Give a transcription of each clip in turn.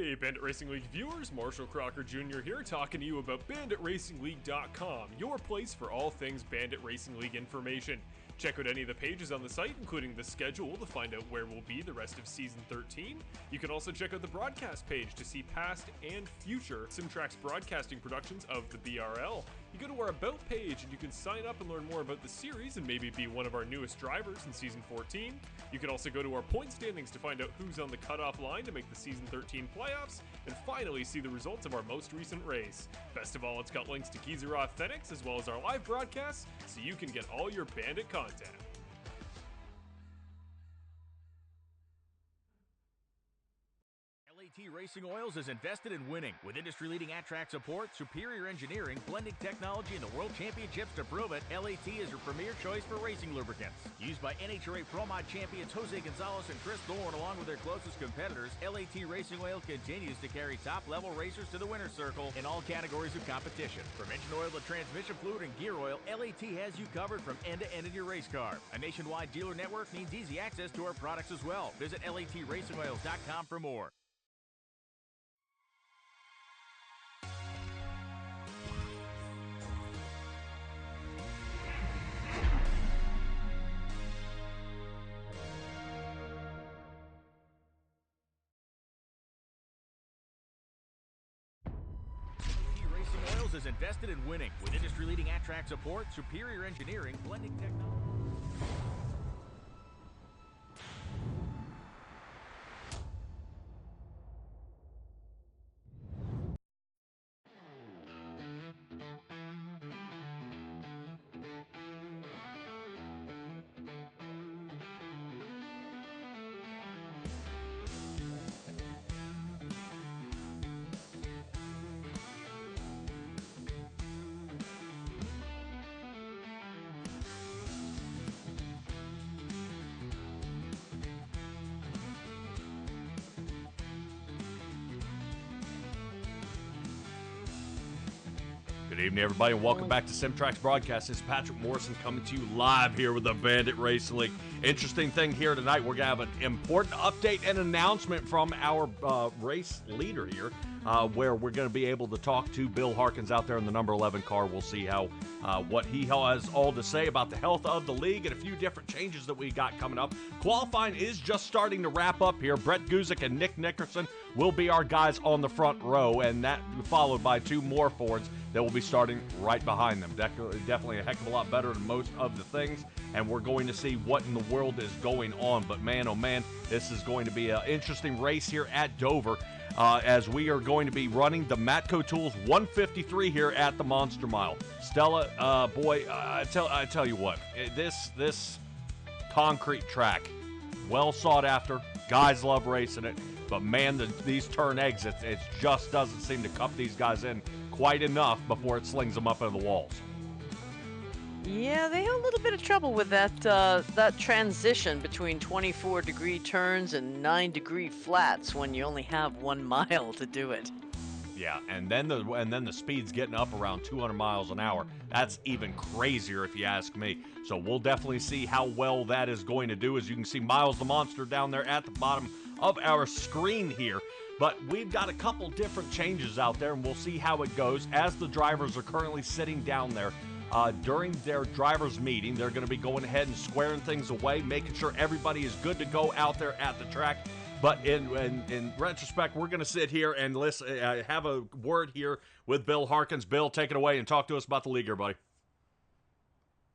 Hey, Bandit Racing League viewers, Marshall Crocker Jr. here, talking to you about BanditRacingLeague.com, your place for all things Bandit Racing League information. Check out any of the pages on the site, including the schedule, to find out where we'll be the rest of Season 13. You can also check out the broadcast page to see past and future SimTraX broadcasting productions of the BRL. You go to our About page and you can sign up and learn more about the series and maybe be one of our newest drivers in Season 14. You can also go to our point standings to find out who's on the cutoff line to make the Season 13 playoffs, and finally see the results of our most recent race. Best of all, it's got links to Geezer Authentics as well as our live broadcasts, so you can get all your Bandit content. LAT Racing Oils is invested in winning. With industry-leading at-track support, superior engineering, blending technology, and the World Championships to prove it, LAT is your premier choice for racing lubricants. Used by NHRA Pro Mod champions Jose Gonzalez and Chris Thorne, along with their closest competitors, LAT Racing Oil continues to carry top-level racers to the winner's circle in all categories of competition. From engine oil to transmission fluid and gear oil, LAT has you covered from end to end in your race car. A nationwide dealer network means easy access to our products as well. Visit LATRacingOils.com for more. Is invested in winning. With industry-leading at-track support, superior engineering, blending technology. Good evening, everybody, and welcome back to SimTraX Broadcast. It's Patrick Morrison coming to you live here with the Bandit Racing League. Interesting thing here tonight, we're going to have an important update and announcement from our race leader here, where we're going to be able to talk to Bill Harkins out there in the number 11 car. We'll see how what he has all to say about the health of the league and a few different changes that we got coming up. Qualifying is just starting to wrap up here. Brett Guzik and Nick Nickerson will be our guys on the front row, and that followed by two more Fords that will be starting right behind them. Definitely a heck of a lot better than most of the things, and we're going to see what in the world is going on. But man, oh man, this is going to be an interesting race here at Dover, as we are going to be running the MATCO Tools 153 here at the Monster Mile. Stella, boy, I tell you what, this concrete track, well sought after. Guys love racing it, but man, these turn exits, it just doesn't seem to cup these guys in quite enough before it slings them up into the walls. Yeah, they have a little bit of trouble with that transition between 24-degree turns and 9-degree flats when you only have 1 mile to do it. Yeah, and then the speed's getting up around 200 miles an hour. That's even crazier if you ask me. So we'll definitely see how well that is going to do. As you can see, Miles the Monster down there at the bottom of our screen here. But we've got a couple different changes out there, and we'll see how it goes. As the drivers are currently sitting down there during their drivers' meeting, they're going to be going ahead and squaring things away, making sure everybody is good to go out there at the track. But in retrospect, we're going to sit here and listen, have a word here with Bill Harkins. Bill, take it away and talk to us about the league here, buddy.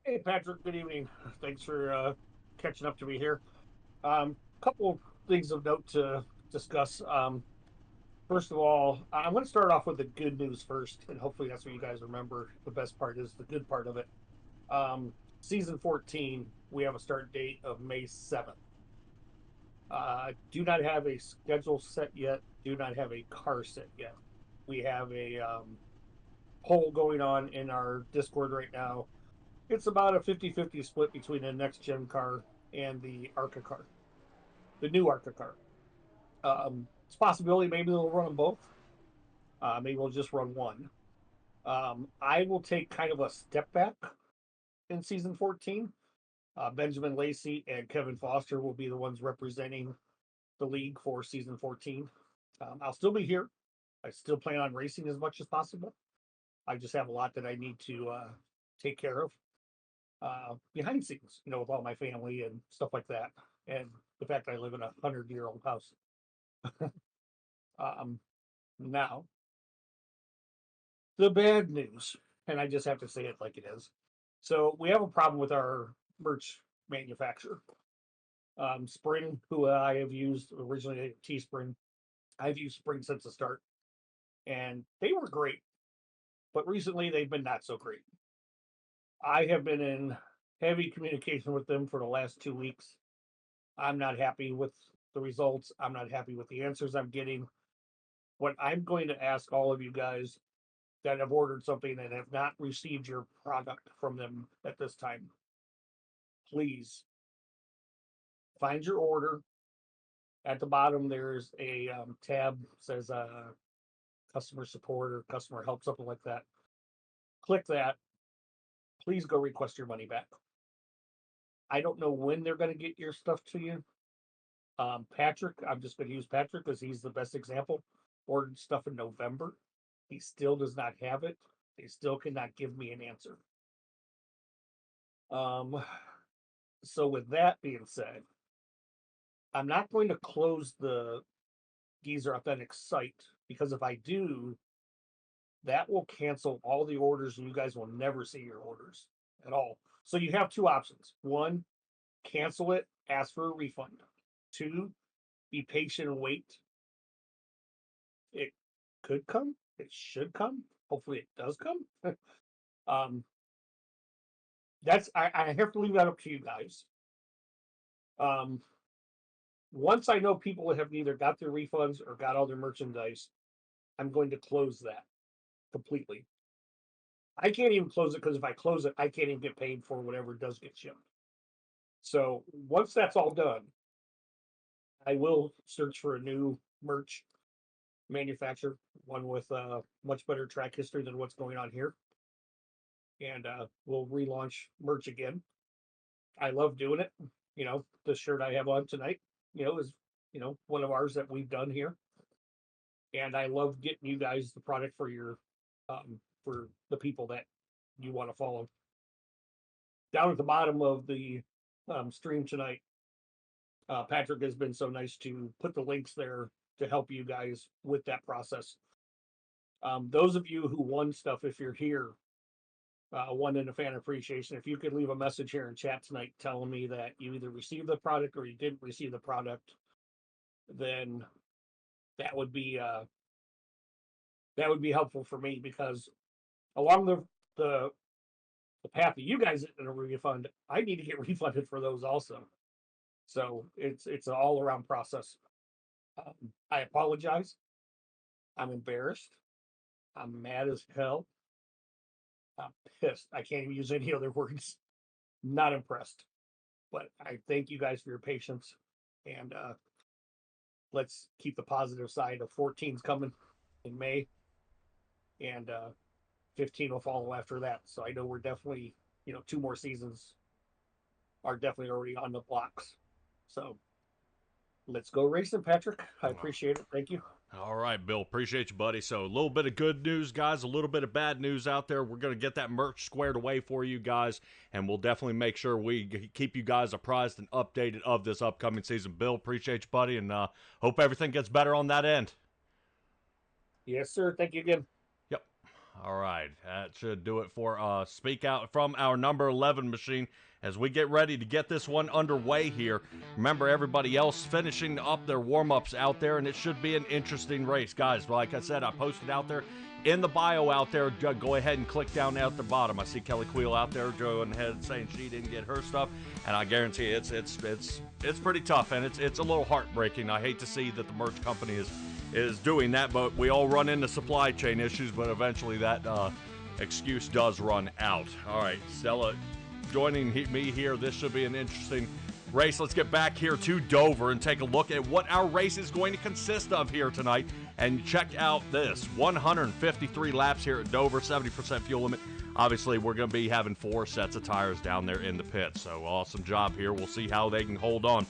Hey, Patrick. Good evening. Thanks for catching up to me here. Couple things of note to discuss. First of all, I'm going to start off with the good news first, and hopefully that's what you guys remember. The best part is the good part of it. Season 14, we have a start date of May 7th. Do not have a schedule set yet. Do not have a car set yet. We have a poll going on in our Discord right now. It's about a 50-50 split between the next gen car and the ARCA car, the new ARCA car. It's a possibility maybe they'll run them both. Maybe we'll just run one. I will take kind of a step back in season 14. Benjamin Lacey and Kevin Foster will be the ones representing the league for season 14. I'll still be here. I still plan on racing as much as possible. I just have a lot that I need to take care of behind scenes, with all my family and stuff like that. And the fact I live in a 100-year-old house. Now, the bad news, and I just have to say it like it is. So we have a problem with our merch manufacturer. Spring, who I have used originally, Teespring, I've used Spring since the start, and they were great, but recently they've been not so great. I have been in heavy communication with them for the last 2 weeks. I'm not happy with the results. I'm not happy with the answers I'm getting. What I'm going to ask all of you guys that have ordered something and have not received your product from them at this time, please find your order. At the bottom, there's a tab that says customer support or customer help, something like that. Click that. Please go request your money back. I don't know when they're going to get your stuff to you. Patrick, I'm just going to use Patrick because he's the best example. Ordered stuff in November. He still does not have it. They still cannot give me an answer. So with that being said, I'm not going to close the Geezer Authentic site, because if I do, that will cancel all the orders and you guys will never see your orders at all. So you have two options. One, cancel it, ask for a refund. Two, be patient and wait. It could come. It should come. Hopefully it does come. I have to leave that up to you guys. Once I know people have either got their refunds or got all their merchandise, I'm going to close that completely. I can't even close it because if I close it, I can't even get paid for whatever does get shipped. So once that's all done, I will search for a new merch manufacturer, one with much better track history than what's going on here. And we'll relaunch merch again. I love doing it. The shirt I have on tonight, is, one of ours that we've done here. And I love getting you guys the product for your, for the people that you want to follow. Down at the bottom of the stream tonight, Patrick has been so nice to put the links there to help you guys with that process. Those of you who won stuff, if you're here, won in a fan appreciation, if you could leave a message here in chat tonight telling me that you either received the product or you didn't receive the product, then that would be helpful for me, because along the path that you guys in a refund, I need to get refunded for those also. So it's an all around process. I apologize. I'm embarrassed. I'm mad as hell. I'm pissed. I can't even use any other words. Not impressed. But I thank you guys for your patience. And let's keep the positive side of 14's coming in May. And 15 will follow after that. So I know we're definitely, 2 more seasons are definitely already on the blocks. So let's go racing, Patrick. I appreciate it. Thank you. All right, Bill. Appreciate you, buddy. So a little bit of good news, guys, a little bit of bad news out there. We're going to get that merch squared away for you guys, and we'll definitely make sure we keep you guys apprised and updated of this upcoming season. Bill, appreciate you, buddy, and hope everything gets better on that end. Yes, sir. Thank you again. Yep. All right. That should do it for Speak Out from our number 11 machine. As we get ready to get this one underway here, remember everybody else finishing up their warm-ups out there, and it should be an interesting race. Guys, like I said, I posted out there in the bio out there. Go ahead and click down at the bottom. I see Kelly Queel out there going ahead and saying she didn't get her stuff, and I guarantee it's pretty tough, and it's a little heartbreaking. I hate to see that the merch company is doing that, but we all run into supply chain issues, but eventually that excuse does run out. All right, Stella joining me here. This should be an interesting race. Let's get back here to Dover and take a look at what our race is going to consist of here tonight. And check out this 153 laps here at Dover, 70% fuel limit. Obviously, we're going to be having 4 sets of tires down there in the pit. So awesome job here. We'll see how they can hold on.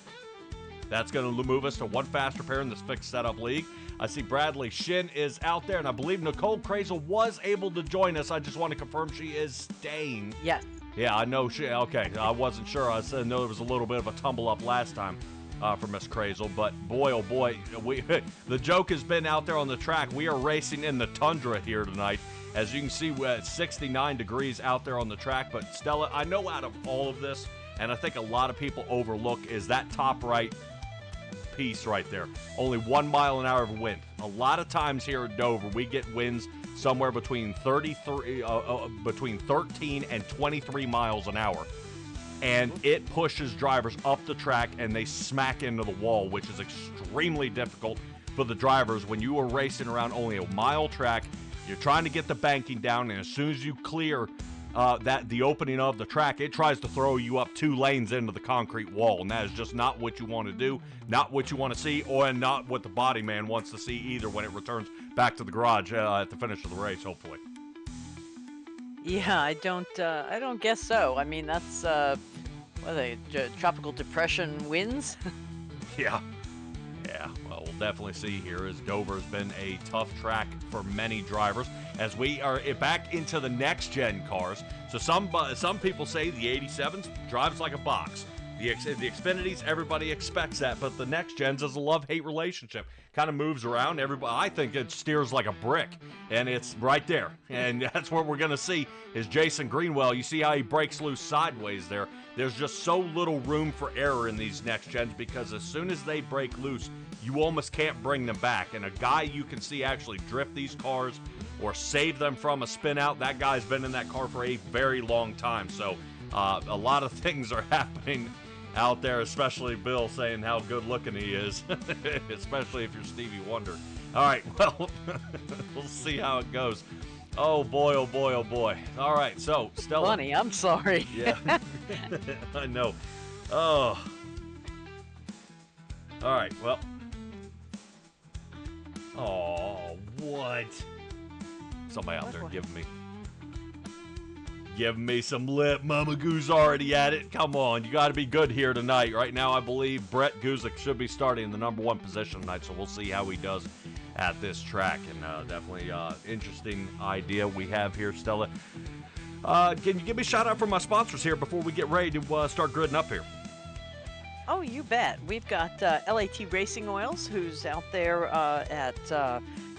That's going to move us to one faster pair in this fixed setup league. I see Bradley Shin is out there, and I believe Nicole Krazel was able to join us. I just want to confirm she is staying. Yes. Yeah, I know she. Okay, I wasn't sure. I know there was a little bit of a tumble up last time for Miss Krazel, but boy, oh boy, the joke has been out there on the track. We are racing in the tundra here tonight. As you can see, we're at 69 degrees out there on the track. But Stella, I know out of all of this, and I think a lot of people overlook, is that top right piece right there. Only 1 mile an hour of wind. A lot of times here at Dover, we get winds somewhere between 13 and 23 miles an hour. And it pushes drivers up the track, and they smack into the wall, which is extremely difficult for the drivers when you are racing around only a mile track. You're trying to get the banking down, and as soon as you clear the opening of the track, it tries to throw you up 2 lanes into the concrete wall, and that is just not what you want to do, not what you want to see, or not what the body man wants to see either when it returns back to the garage at the finish of the race, hopefully. Yeah, I don't guess so. I mean, that's what are they, tropical depression winds? Yeah. Well, we'll definitely see here as Dover has been a tough track for many drivers as we are back into the next-gen cars. So some people say the 87s drives like a box. The Xfinities, everybody expects that, but the next gens is a love-hate relationship. Kind of moves around. Everybody, I think it steers like a brick, and it's right there. And that's what we're going to see is Jason Greenwell. You see how he breaks loose sideways there. There's just so little room for error in these next gens because as soon as they break loose, you almost can't bring them back. And a guy you can see actually drift these cars or save them from a spin out, that guy's been in that car for a very long time. So a lot of things are happening out there, especially Bill saying how good looking he is, especially if you're Stevie Wonder. All right, well, we'll see how it goes. Oh boy, oh boy, oh boy. All right, so Stella. Funny, I'm sorry. Yeah, I know. Oh. All right, well. Oh, what? Somebody out there giving me some lip. Mama Goo's already at it. Come on, you got to be good here tonight. Right now, I believe Brett Guzik should be starting in the number 1 position tonight, so we'll see how he does at this track. And definitely interesting idea we have here, Stella. Can you give me a shout out from my sponsors here before we get ready to start gridding up here? Oh, you bet. We've got LAT Racing Oils, who's out there at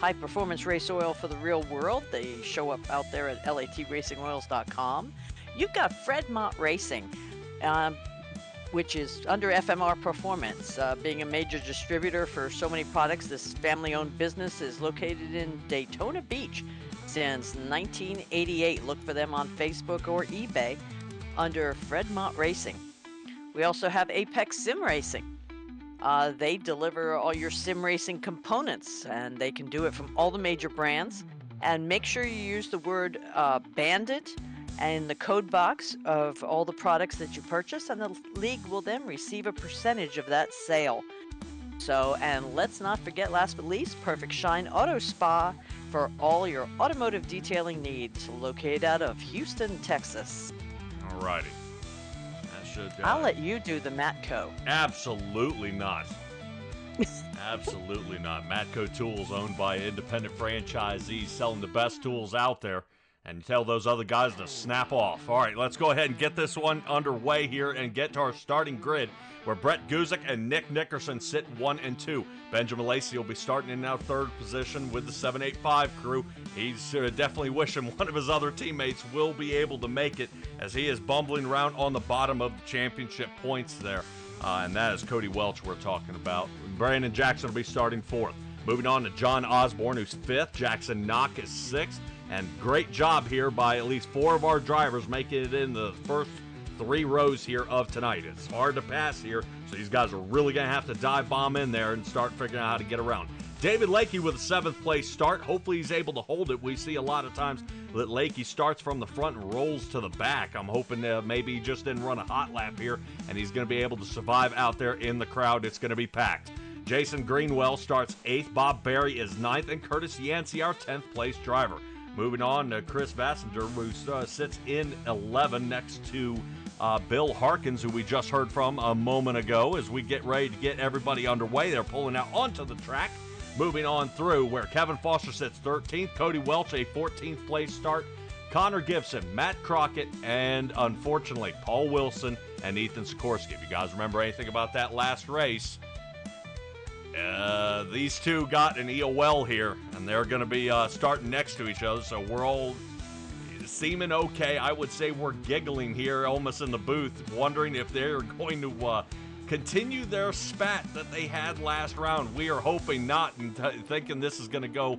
High Performance Race Oil for the Real World. They show up out there at latracingoils.com. You've got Fred Mott Racing, which is under FMR Performance. Being a major distributor for so many products, this family-owned business is located in Daytona Beach since 1988. Look for them on Facebook or eBay under Fred Mott Racing. We also have Apex Sim Racing. They deliver all your sim racing components, and they can do it from all the major brands. And make sure you use the word Bandit in the code box of all the products that you purchase, and the league will then receive a percentage of that sale. So, and let's not forget, last but least, Perfect Shine Auto Spa for all your automotive detailing needs, located out of Houston, Texas. All righty. I'll let you do the MATCO. Absolutely not. Absolutely not. MATCO Tools, owned by independent franchisees, selling the best tools out there, and tell those other guys to snap off. All right, let's go ahead and get this one underway here and get to our starting grid, where Brett Guzik and Nick Nickerson sit 1 and 2. Benjamin Lacey will be starting in now 3rd position with the 785 crew. He's definitely wishing one of his other teammates will be able to make it, as he is bumbling around on the bottom of the championship points there. And that is Cody Welch we're talking about. Brandon Jackson will be starting 4th. Moving on to John Osborne, who's 5th. Jackson Knock is 6th. And great job here by at least 4 of our drivers making it in the first 3 rows here of tonight. It's hard to pass here, so these guys are really going to have to dive bomb in there and start figuring out how to get around. David Lakey with a 7th place start. Hopefully he's able to hold it. We see a lot of times that Lakey starts from the front and rolls to the back. I'm hoping maybe he just didn't run a hot lap here, and he's going to be able to survive out there in the crowd. It's going to be packed. Jason Greenwell starts 8th. Bob Berry is 9th, and Curtis Yancey, our 10th place driver. Moving on to Chris Vassinger, who sits in 11 next to Bill Harkins, who we just heard from a moment ago, as we get ready to get everybody underway. They're pulling out onto the track, moving on through where Kevin Foster sits 13th, Cody Welch a 14th place start, Connor Gibson, Matt Crockett, and unfortunately Paul Wilson and Ethan Sikorsky. If you guys remember anything about that last race, these two got an EOL here, and they're going to be starting next to each other, so we're all seeming okay. I would say we're giggling here almost in the booth, wondering if they're going to continue their spat that they had last round. We are hoping not, and thinking this is going to go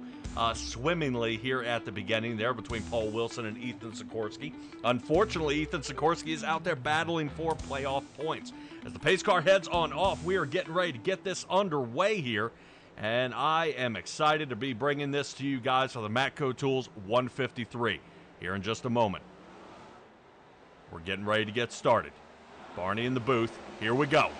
swimmingly here at the beginning there between Paul Wilson and Ethan Sikorsky. Unfortunately, Ethan Sikorsky is out there battling for playoff points. As the pace car heads on off, we are getting ready to get this underway here, and I am excited to be bringing this to you guys for the MATCO Tools 153 here in just a moment. We're getting ready to get started. Barney in the booth. Here we go.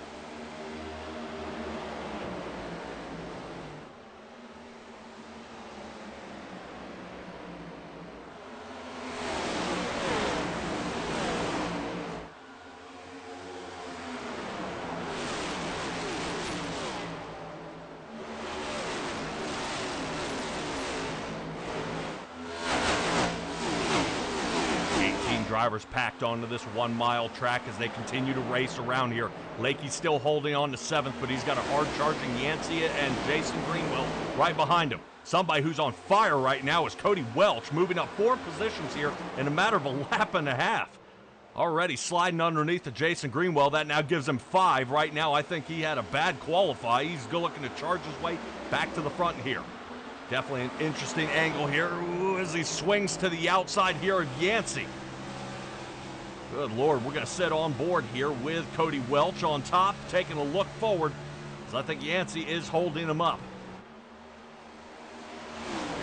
18 drivers packed onto this 1 mile track as they continue to race around here. Lakey's still holding on to 7th, but he's got a hard charging Yancey and Jason Greenwell right behind him. Somebody who's on fire right now is Cody Welch, moving up 4 positions here in a matter of a lap and a half. Already sliding underneath to Jason Greenwell. That now gives him 5. Right now, I think he had a bad qualify. He's looking to charge his way back to the front here. Definitely an interesting angle here. Ooh, as he swings to the outside here of Yancey. Good Lord, we're going to sit on board here with Cody Welch on top, taking a look forward, as I think Yancey is holding him up.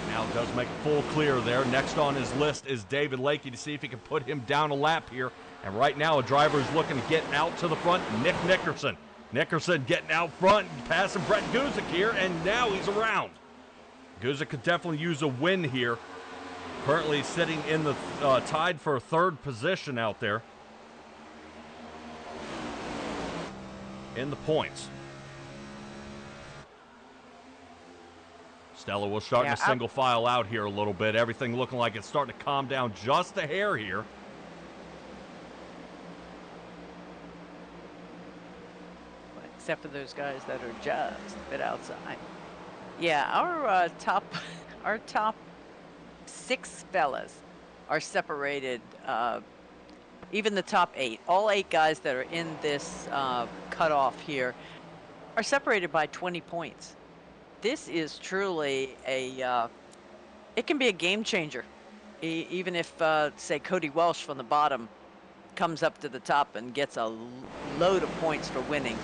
Now does make a full clear there. Next on his list is David Lakey to see if he can put him down a lap here. And right now a driver is looking to get out to the front, Nick Nickerson. Nickerson getting out front, passing Brett Guzik here, and now he's around. Guzik could definitely use a win here. Currently sitting in the tied for 3rd position out there in the points. Stella will start to single file out here a little bit. Everything looking like it's starting to calm down just a hair here. Except for those guys that are just a bit outside. Yeah, our top 6 fellas are separated. Even the top 8, all 8 guys that are in this cutoff here are separated by 20 points. This is truly it can be a game changer. Even if, say, Cody Welch from the bottom comes up to the top and gets a load of points for winning,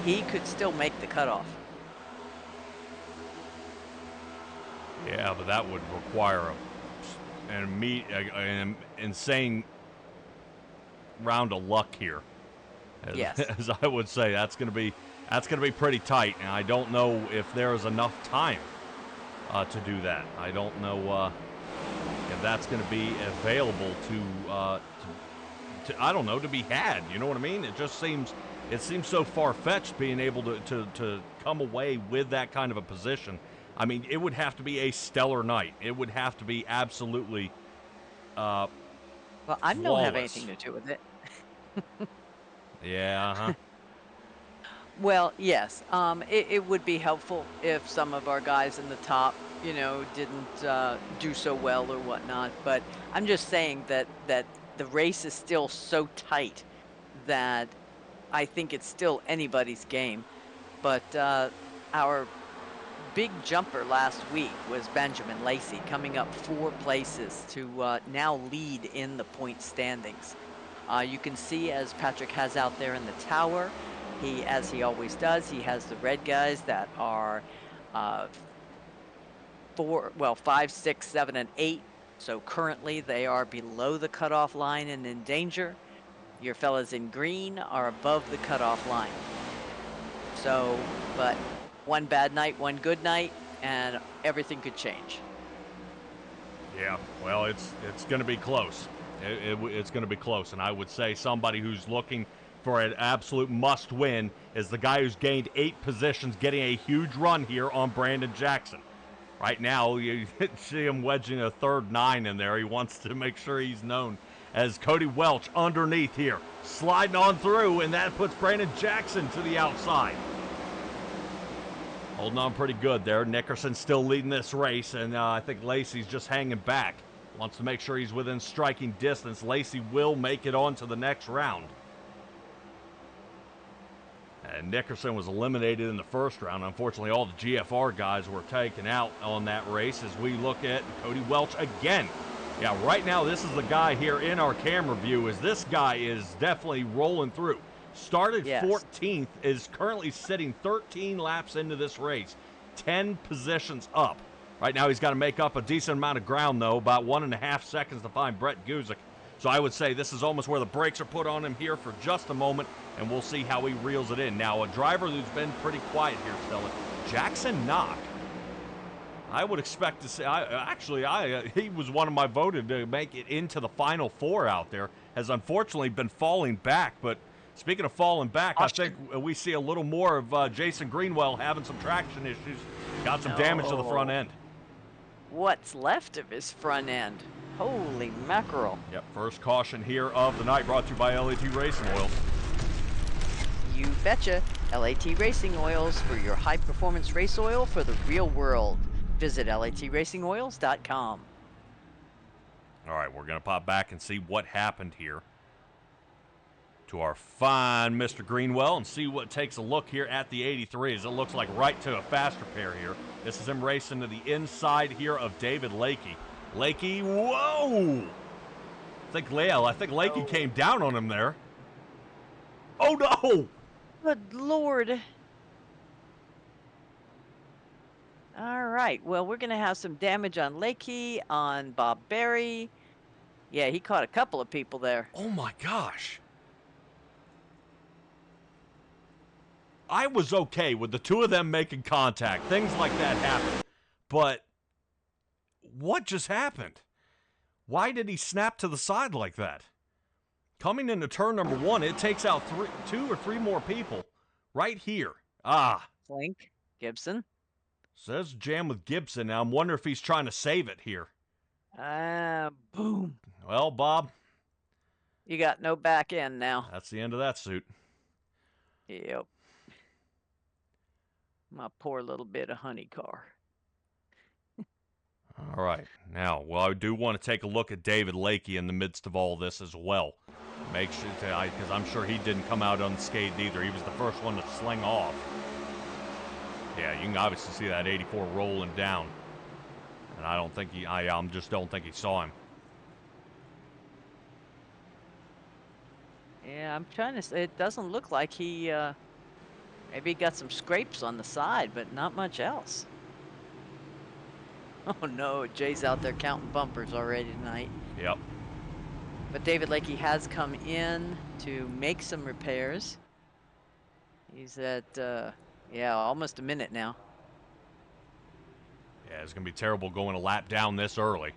he could still make the cutoff. Yeah, but that would require an insane round of luck here. Yes. As I would say, that's going to be pretty tight, and I don't know if there is enough time to do that. I don't know if that's going to be available to I don't know, to be had. You know what I mean? It seems so far-fetched being able to come away with that kind of a position. I mean, it would have to be a stellar night. It would have to be absolutely well, I don't flawless. have anything to do with it. Yeah, uh-huh. Well, yes. It would be helpful if some of our guys in the top, didn't do so well or whatnot. But I'm just saying that the race is still so tight that I think it's still anybody's game. But our big jumper last week was Benjamin Lacey, coming up 4 places to now lead in the point standings. You can see, as Patrick has out there in the tower, as he always does, he has the red guys that are 5, 6, 7, and 8. So currently they are below the cutoff line and in danger. Your fellas in green are above the cutoff line. So, but one bad night, one good night, and everything could change. Yeah, well, it's going to be close. It's going to be close, and I would say somebody who's looking for an absolute must-win is the guy who's gained 8 positions, getting a huge run here on Brandon Jackson. Right now, you see him wedging a third 9 in there. He wants to make sure he's known as Cody Welch underneath here, sliding on through, and that puts Brandon Jackson to the outside. Holding on pretty good there. Nickerson still leading this race, and I think Lacey's just hanging back. Wants to make sure he's within striking distance. Lacey will make it on to the next round. And Nickerson was eliminated in the first round. Unfortunately, all the GFR guys were taken out on that race as we look at Cody Welch again. Yeah, right now this is the guy here in our camera view, as this guy is definitely rolling through. Started 14th, is currently sitting 13 laps into this race, 10 positions up. Right now he's got to make up a decent amount of ground, though, about 1.5 seconds to find Brett Guzik. So I would say this is almost where the brakes are put on him here for just a moment, and we'll see how he reels it in. Now, a driver who's been pretty quiet here, Stella, Jackson Knock. I would expect to see, he was one of my voted to make it into the Final Four out there, has unfortunately been falling back. But speaking of falling back, I think we see a little more of Jason Greenwell having some traction issues. Got some damage to the front end. What's left of his front end? Holy mackerel. Yep, first caution here of the night, brought to you by LAT Racing Oils. You betcha. LAT Racing Oils, for your high-performance race oil for the real world. Visit latracingoils.com. All right, we're going to pop back and see what happened here to our fine Mr. Greenwell and see what takes a look here at the 83, as it looks like right to a faster pair here. This is him racing to the inside here of David Lakey. Lakey, whoa! I think Lakey came down on him there. Oh, no! Good Lord. All right, well, we're going to have some damage on Lakey, on Bob Berry. Yeah, he caught a couple of people there. Oh, my gosh. I was okay with the two of them making contact. Things like that happen. But what just happened? Why did he snap to the side like that? Coming into turn number 1, it takes out 2 or 3 more people right here. Flink, Gibson. Says jam with Gibson. Now I'm wondering if he's trying to save it here. Boom. Well, Bob, You got no back end now. that's the end of that suit. Yep. My poor little bit of honey car. All right. Now, well, I do want to take a look at David Lakey in the midst of all this as well. Make sure, because I'm sure he didn't come out unscathed either. He was the first one to sling off. Yeah, you can obviously see that 84 rolling down. And I don't think just don't think he saw him. Yeah, I'm trying to say, it doesn't look like he, maybe he got some scrapes on the side, but not much else. Oh no, Jay's out there counting bumpers already tonight. Yep. But David Lakey has come in to make some repairs. He's at, almost a minute now. Yeah, it's going to be terrible going a lap down this early.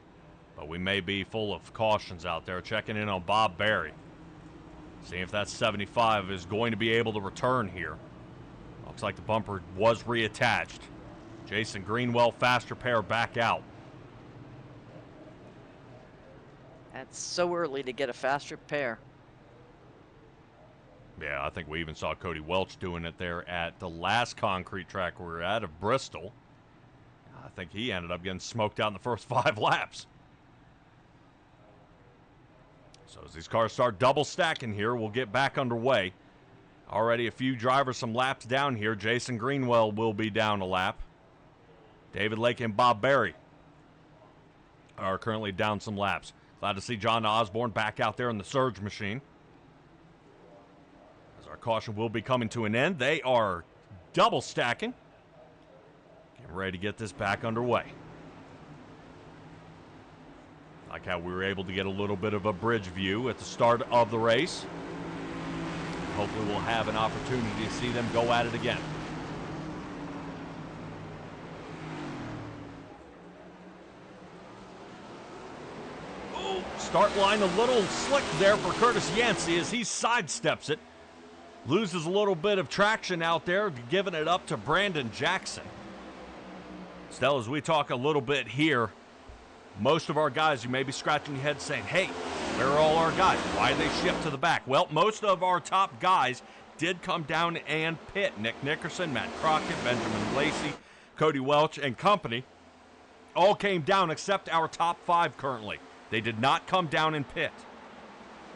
But we may be full of cautions out there. Checking in on Bob Berry. Seeing if that 75 is going to be able to return here. Looks like the bumper was reattached. Jason Greenwell, faster pair back out. That's so early to get a faster pair. Yeah, I think we even saw Cody Welch doing it there at the last concrete track we were at of Bristol. I think he ended up getting smoked out in the first 5 laps. So as these cars start double stacking here, we'll get back underway. Already a few drivers some laps down here. Jason Greenwell will be down a lap. David Lake and Bob Berry are currently down some laps. Glad to see John Osborne back out there in the Surge machine. As our caution will be coming to an end, they are double stacking. Getting ready to get this back underway. Like how we were able to get a little bit of a bridge view at the start of the race. Hopefully we'll have an opportunity to see them go at it again. start line a little slick there for Curtis Yancey as he sidesteps it. Loses a little bit of traction out there, giving it up to Brandon Jackson. Still, as we talk a little bit here, most of our guys, you may be scratching your head saying, hey, where are all our guys? Why did they shift to the back? Well, most of our top guys did come down and pit. Nick Nickerson, Matt Crockett, Benjamin Lacey, Cody Welch, and company all came down except our top 5 currently. They did not come down and pit.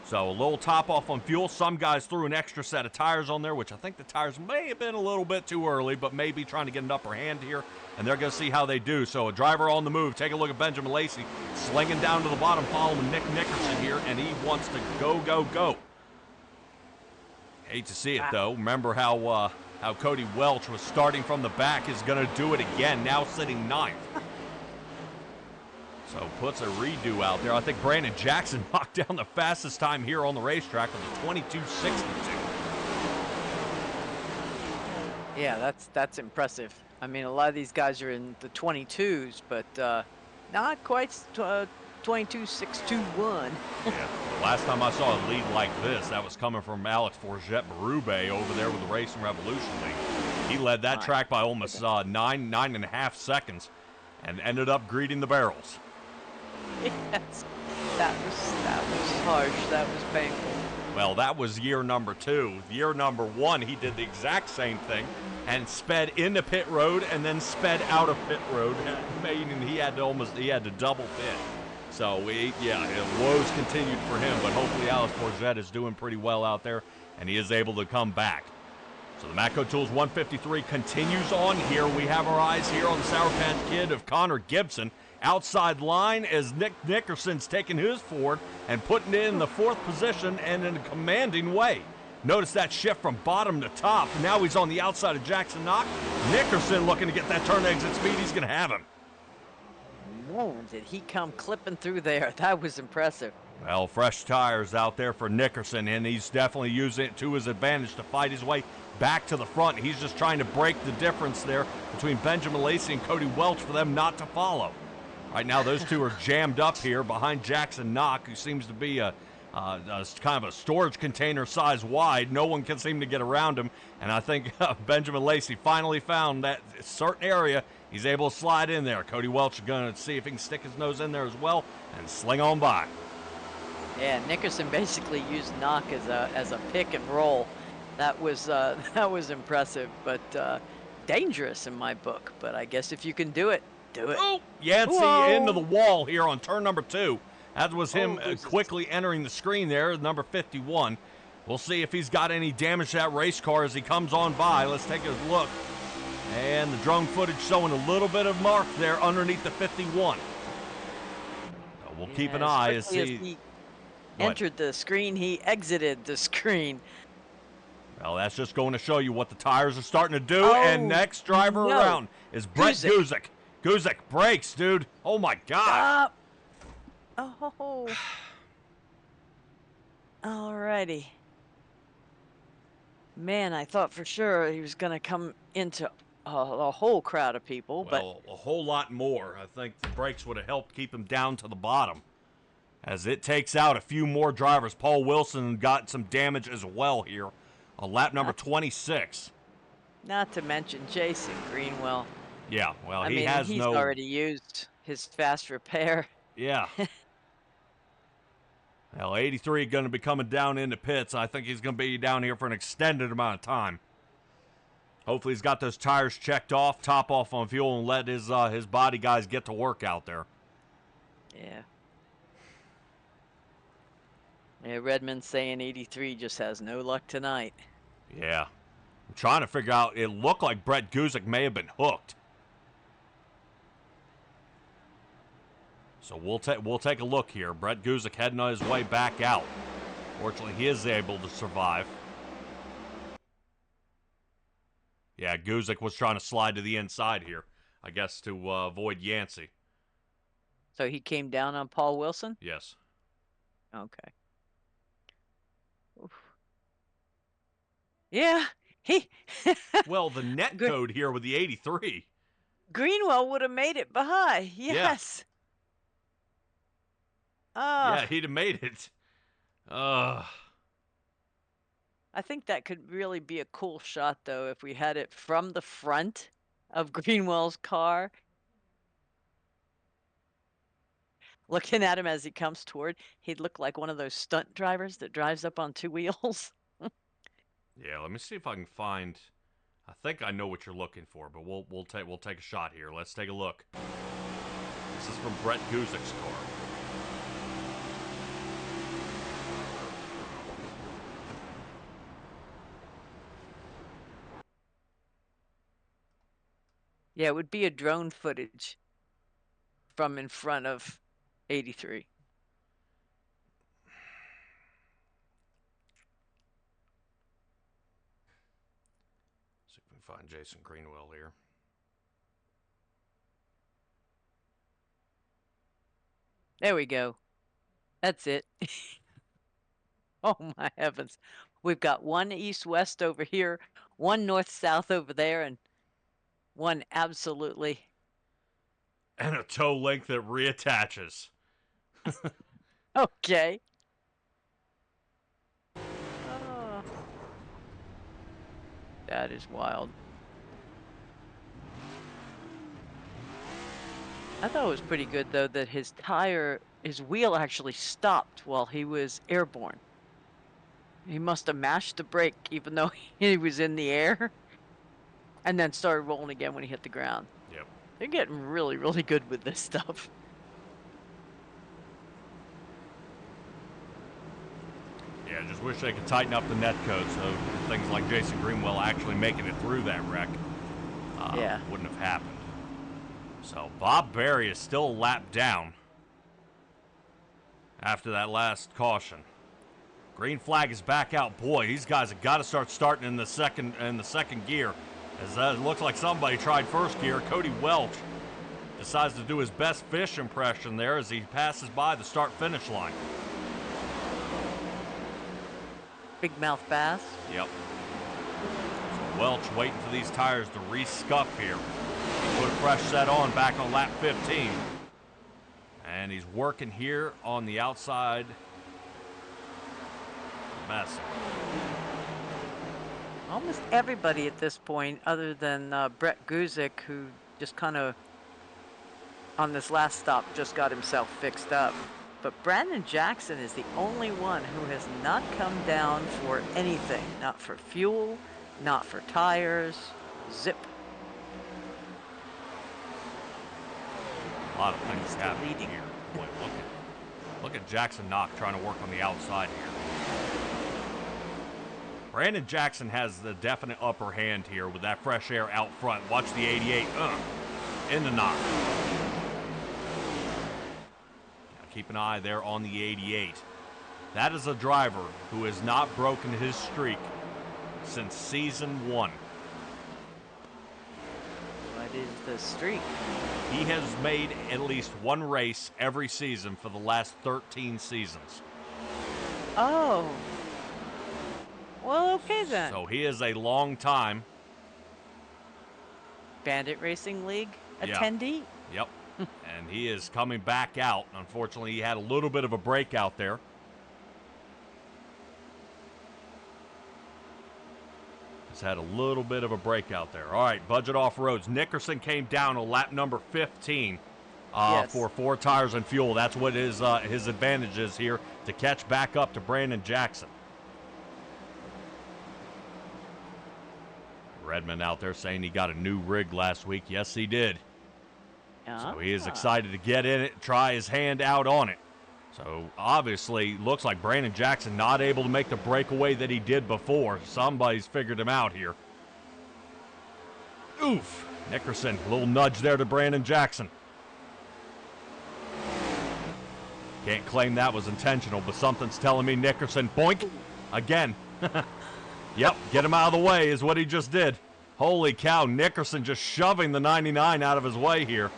So a little top off on fuel. Some guys threw an extra set of tires on there, which I think the tires may have been a little bit too early, but maybe trying to get an upper hand here, and they're going to see how they do. So a driver on the move. Take a look at Benjamin Lacey slinging down to the bottom, following Nick Nickerson here, and he wants to go, go, go. Hate to see it, though. Remember how Cody Welch was starting from the back, is going to do it again, now sitting 9th. So puts a redo out there. I think Brandon Jackson knocked down the fastest time here on the racetrack with a 22.62. Yeah, that's impressive. I mean, a lot of these guys are in the 22s, but not quite 22.621. Yeah, the last time I saw a lead like this, that was coming from Alex Forget-Berube over there with the Racing Revolution League. He led that track by almost 9.5 seconds and ended up greeting the barrels. Yes, that was harsh. That was painful. Well, that was year number 2. Year number 1, he did the exact same thing and sped into pit road and then sped out of pit road, meaning he had to double pit. So woes continued for him, but hopefully Alex Forget is doing pretty well out there, and he is able to come back. So the Matco Tools 153 continues on here. We have our eyes here on the Sour Patch Kid of Connor Gibson. Outside line as Nick Nickerson's taking his forward and putting it in the 4th position and in a commanding way. Notice that shift from bottom to top. Now he's on the outside of Jackson Knock. Nickerson looking to get that turn exit speed. He's going to have him. Whoa, did he come clipping through there? That was impressive. Well, fresh tires out there for Nickerson, and he's definitely using it to his advantage to fight his way back to the front. He's just trying to break the difference there between Benjamin Lacey and Cody Welch for them not to follow. Right now, those two are jammed up here behind Jackson Knock, who seems to be a kind of a storage container size wide. No one can seem to get around him, and I think Benjamin Lacey finally found that certain area. He's able to slide in there. Cody Welch is going to see if he can stick his nose in there as well and sling on by. Yeah, Nickerson basically used Knock as a pick and roll. That was impressive, but dangerous in my book. But I guess if you can do it, do it. Oh, Yancey into the wall here on turn number 2. That was him quickly entering the screen there, number 51. We'll see if he's got any damage to that race car as he comes on by. Let's take a look. And the drone footage showing a little bit of mark there underneath the 51. So we'll keep an eye as he entered the screen, he exited the screen. Well, that's just going to show you what the tires are starting to do. And next driver around is Brett Guzik. Guzik brakes, dude. Oh, my God. Oh. Alrighty. Man, I thought for sure he was going to come into a whole crowd of people. Well, a whole lot more. I think the brakes would have helped keep him down to the bottom. As it takes out a few more drivers. Paul Wilson got some damage as well here on lap number 26. Not to mention Jason Greenwell. Yeah, well, he's already used his fast repair. Yeah. Well, 83 going to be coming down into pits. I think he's going to be down here for an extended amount of time. Hopefully he's got those tires checked off, top off on fuel, and let his body guys get to work out there. Yeah. Yeah, Redmond's saying 83 just has no luck tonight. Yeah. I'm trying to figure out, it looked like Brett Guzik may have been hooked. So we'll take a look here. Brett Guzik heading on his way back out. Fortunately, he is able to survive. Yeah, Guzik was trying to slide to the inside here, I guess, to avoid Yancey. So he came down on Paul Wilson? Yes. Okay. Oof. Yeah, he... Well, the net code here with the 83. Greenwell would have made it behind. Yes. Yeah, he'd have made it. I think that could really be a cool shot, though, if we had it from the front of Greenwell's car. Looking at him as he comes toward, he'd look like one of those stunt drivers that drives up on two wheels. Yeah, let me see if I can find. I think I know what you're looking for, but we'll take a shot here. Let's take a look. This is from Brett Guzik's car. Yeah, it would be a drone footage from in front of 83. See if we can find Jason Greenwell here. There we go. That's it. Oh my heavens. We've got one east-west over here, one north-south over there, and one absolutely. And a toe link that reattaches. Okay. Oh. That is wild. I thought it was pretty good, though, that his wheel actually stopped while he was airborne. He must have mashed the brake even though he was in the air, and then started rolling again when he hit the ground. Yep. They're getting really, really good with this stuff. Yeah, just wish they could tighten up the net code so things like Jason Greenwell actually making it through that wreck wouldn't have happened. So Bob Berry is still a lap down after that last caution. Green flag is back out. Boy, these guys have got to start starting in the second gear. As it looks like somebody tried first gear. Cody Welch decides to do his best fish impression there as he passes by the start-finish line. Big mouth bass. Yep. So Welch waiting for these tires to re-scuff here. He put a fresh set on back on lap 15. And he's working here on the outside. Mess. Almost everybody at this point, other than Brett Guzik, who just kind of, on this last stop, just got himself fixed up. But Brandon Jackson is the only one who has not come down for anything. Not for fuel, not for tires. Zip. A lot of things happening here. Boy, look at Jackson Knock trying to work on the outside here. Brandon Jackson has the definite upper hand here with that fresh air out front. Watch the 88 in the knock. Now keep an eye there on the 88. That is a driver who has not broken his streak since season 1. What is the streak? He has made at least one race every season for the last 13 seasons. Oh. Well, okay then. So he is a long time Bandit Racing League attendee? Yep. And he is coming back out. Unfortunately, he had a little bit of a breakout there. He's had a little bit of a breakout there. All right, budget off-roads. Nickerson came down on lap number 15 for 4 tires and fuel. That's what his advantage is here, to catch back up to Brandon Jackson. Redmond out there saying he got a new rig last week. Yes, he did. So he is excited to get in it, try his hand out on it. So obviously, looks like Brandon Jackson not able to make the breakaway that he did before. Somebody's figured him out here. Oof. Nickerson, a little nudge there to Brandon Jackson. Can't claim that was intentional, but something's telling me Nickerson, boink, again. Yep, get him out of the way is what he just did. Holy cow, Nickerson just shoving the 99 out of his way here.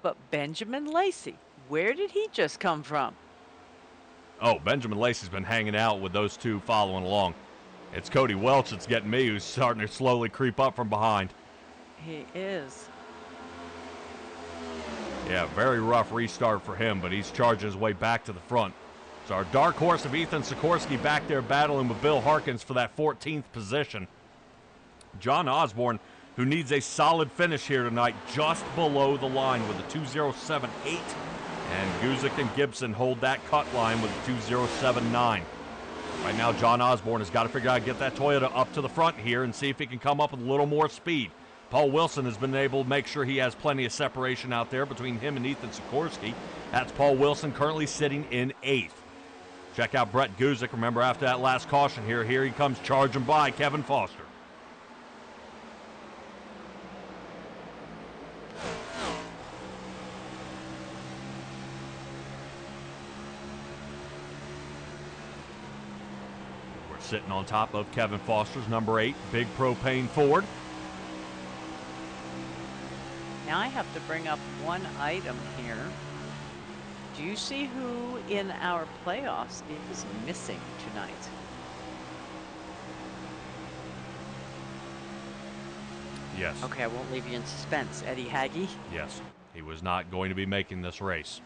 But Benjamin Lacey, where did he just come from? Oh, Benjamin Lacey's been hanging out with those two following along. It's Cody Welch that's getting me, who's starting to slowly creep up from behind. He is. Yeah, very rough restart for him, but he's charging his way back to the front. So our dark horse of Ethan Sikorsky back there battling with Bill Harkins for that 14th position. John Osborne, who needs a solid finish here tonight, just below the line with a 2:07.8. And Guzik and Gibson hold that cut line with a 2:07.9. Right now, John Osborne has got to figure out how to get that Toyota up to the front here and see if he can come up with a little more speed. Paul Wilson has been able to make sure he has plenty of separation out there between him and Ethan Sikorsky. That's Paul Wilson currently sitting in 8th. Check out Brett Guzik. Remember, after that last caution here he comes charging by Kevin Foster. We're sitting on top of Kevin Foster's number 8 big propane Ford. Now I have to bring up one item here. Do you see who in our playoffs is missing tonight? Yes. Okay, I won't leave you in suspense. Eddie Hagge? Yes. He was not going to be making this race.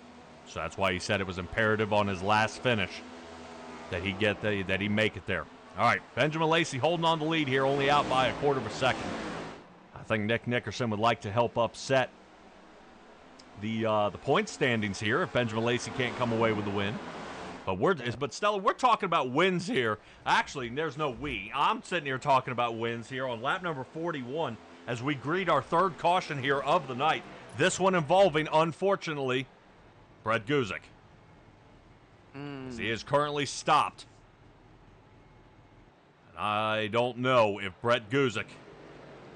So that's why he said it was imperative on his last finish that he make it there. All right, Benjamin Lacey holding on the lead here, only out by a quarter of a second. I think Nick Nickerson would like to help upset the point standings here if Benjamin Lacey can't come away with the win. But Stella, we're talking about wins here. Actually, there's no we. I'm sitting here talking about wins here on lap number 41 as we greet our third caution here of the night. This one involving, unfortunately, Brett Guzik. As he is currently stopped. And I don't know if Brett Guzik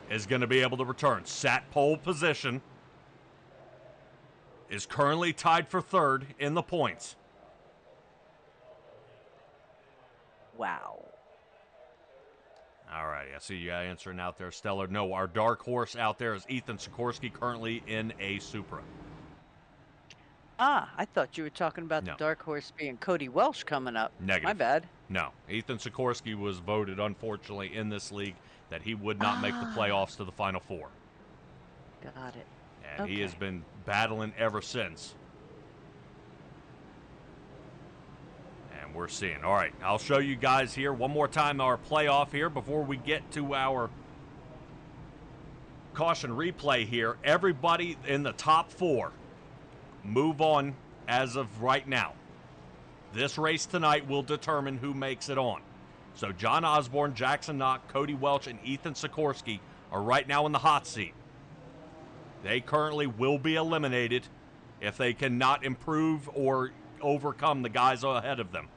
is going to be able to return. Sat pole position. Is currently tied for third in the points. Wow. All right, I see you answering out there, Stellar. No, our dark horse out there is Ethan Sikorsky, currently in a Supra. Ah, I thought you were talking about the dark horse being Cody Welsh coming up. Negative. My bad. No, Ethan Sikorsky was voted, unfortunately, in this league that he would not make the playoffs to the Final Four. Got it. And he has been battling ever since. And we're seeing. All right, I'll show you guys here one more time our playoff here before we get to our caution replay here. Everybody in the top 4 move on as of right now. This race tonight will determine who makes it on. So John Osborne, Jackson Knock, Cody Welch, and Ethan Sikorsky are right now in the hot seat. They currently will be eliminated if they cannot improve or overcome the guys ahead of them.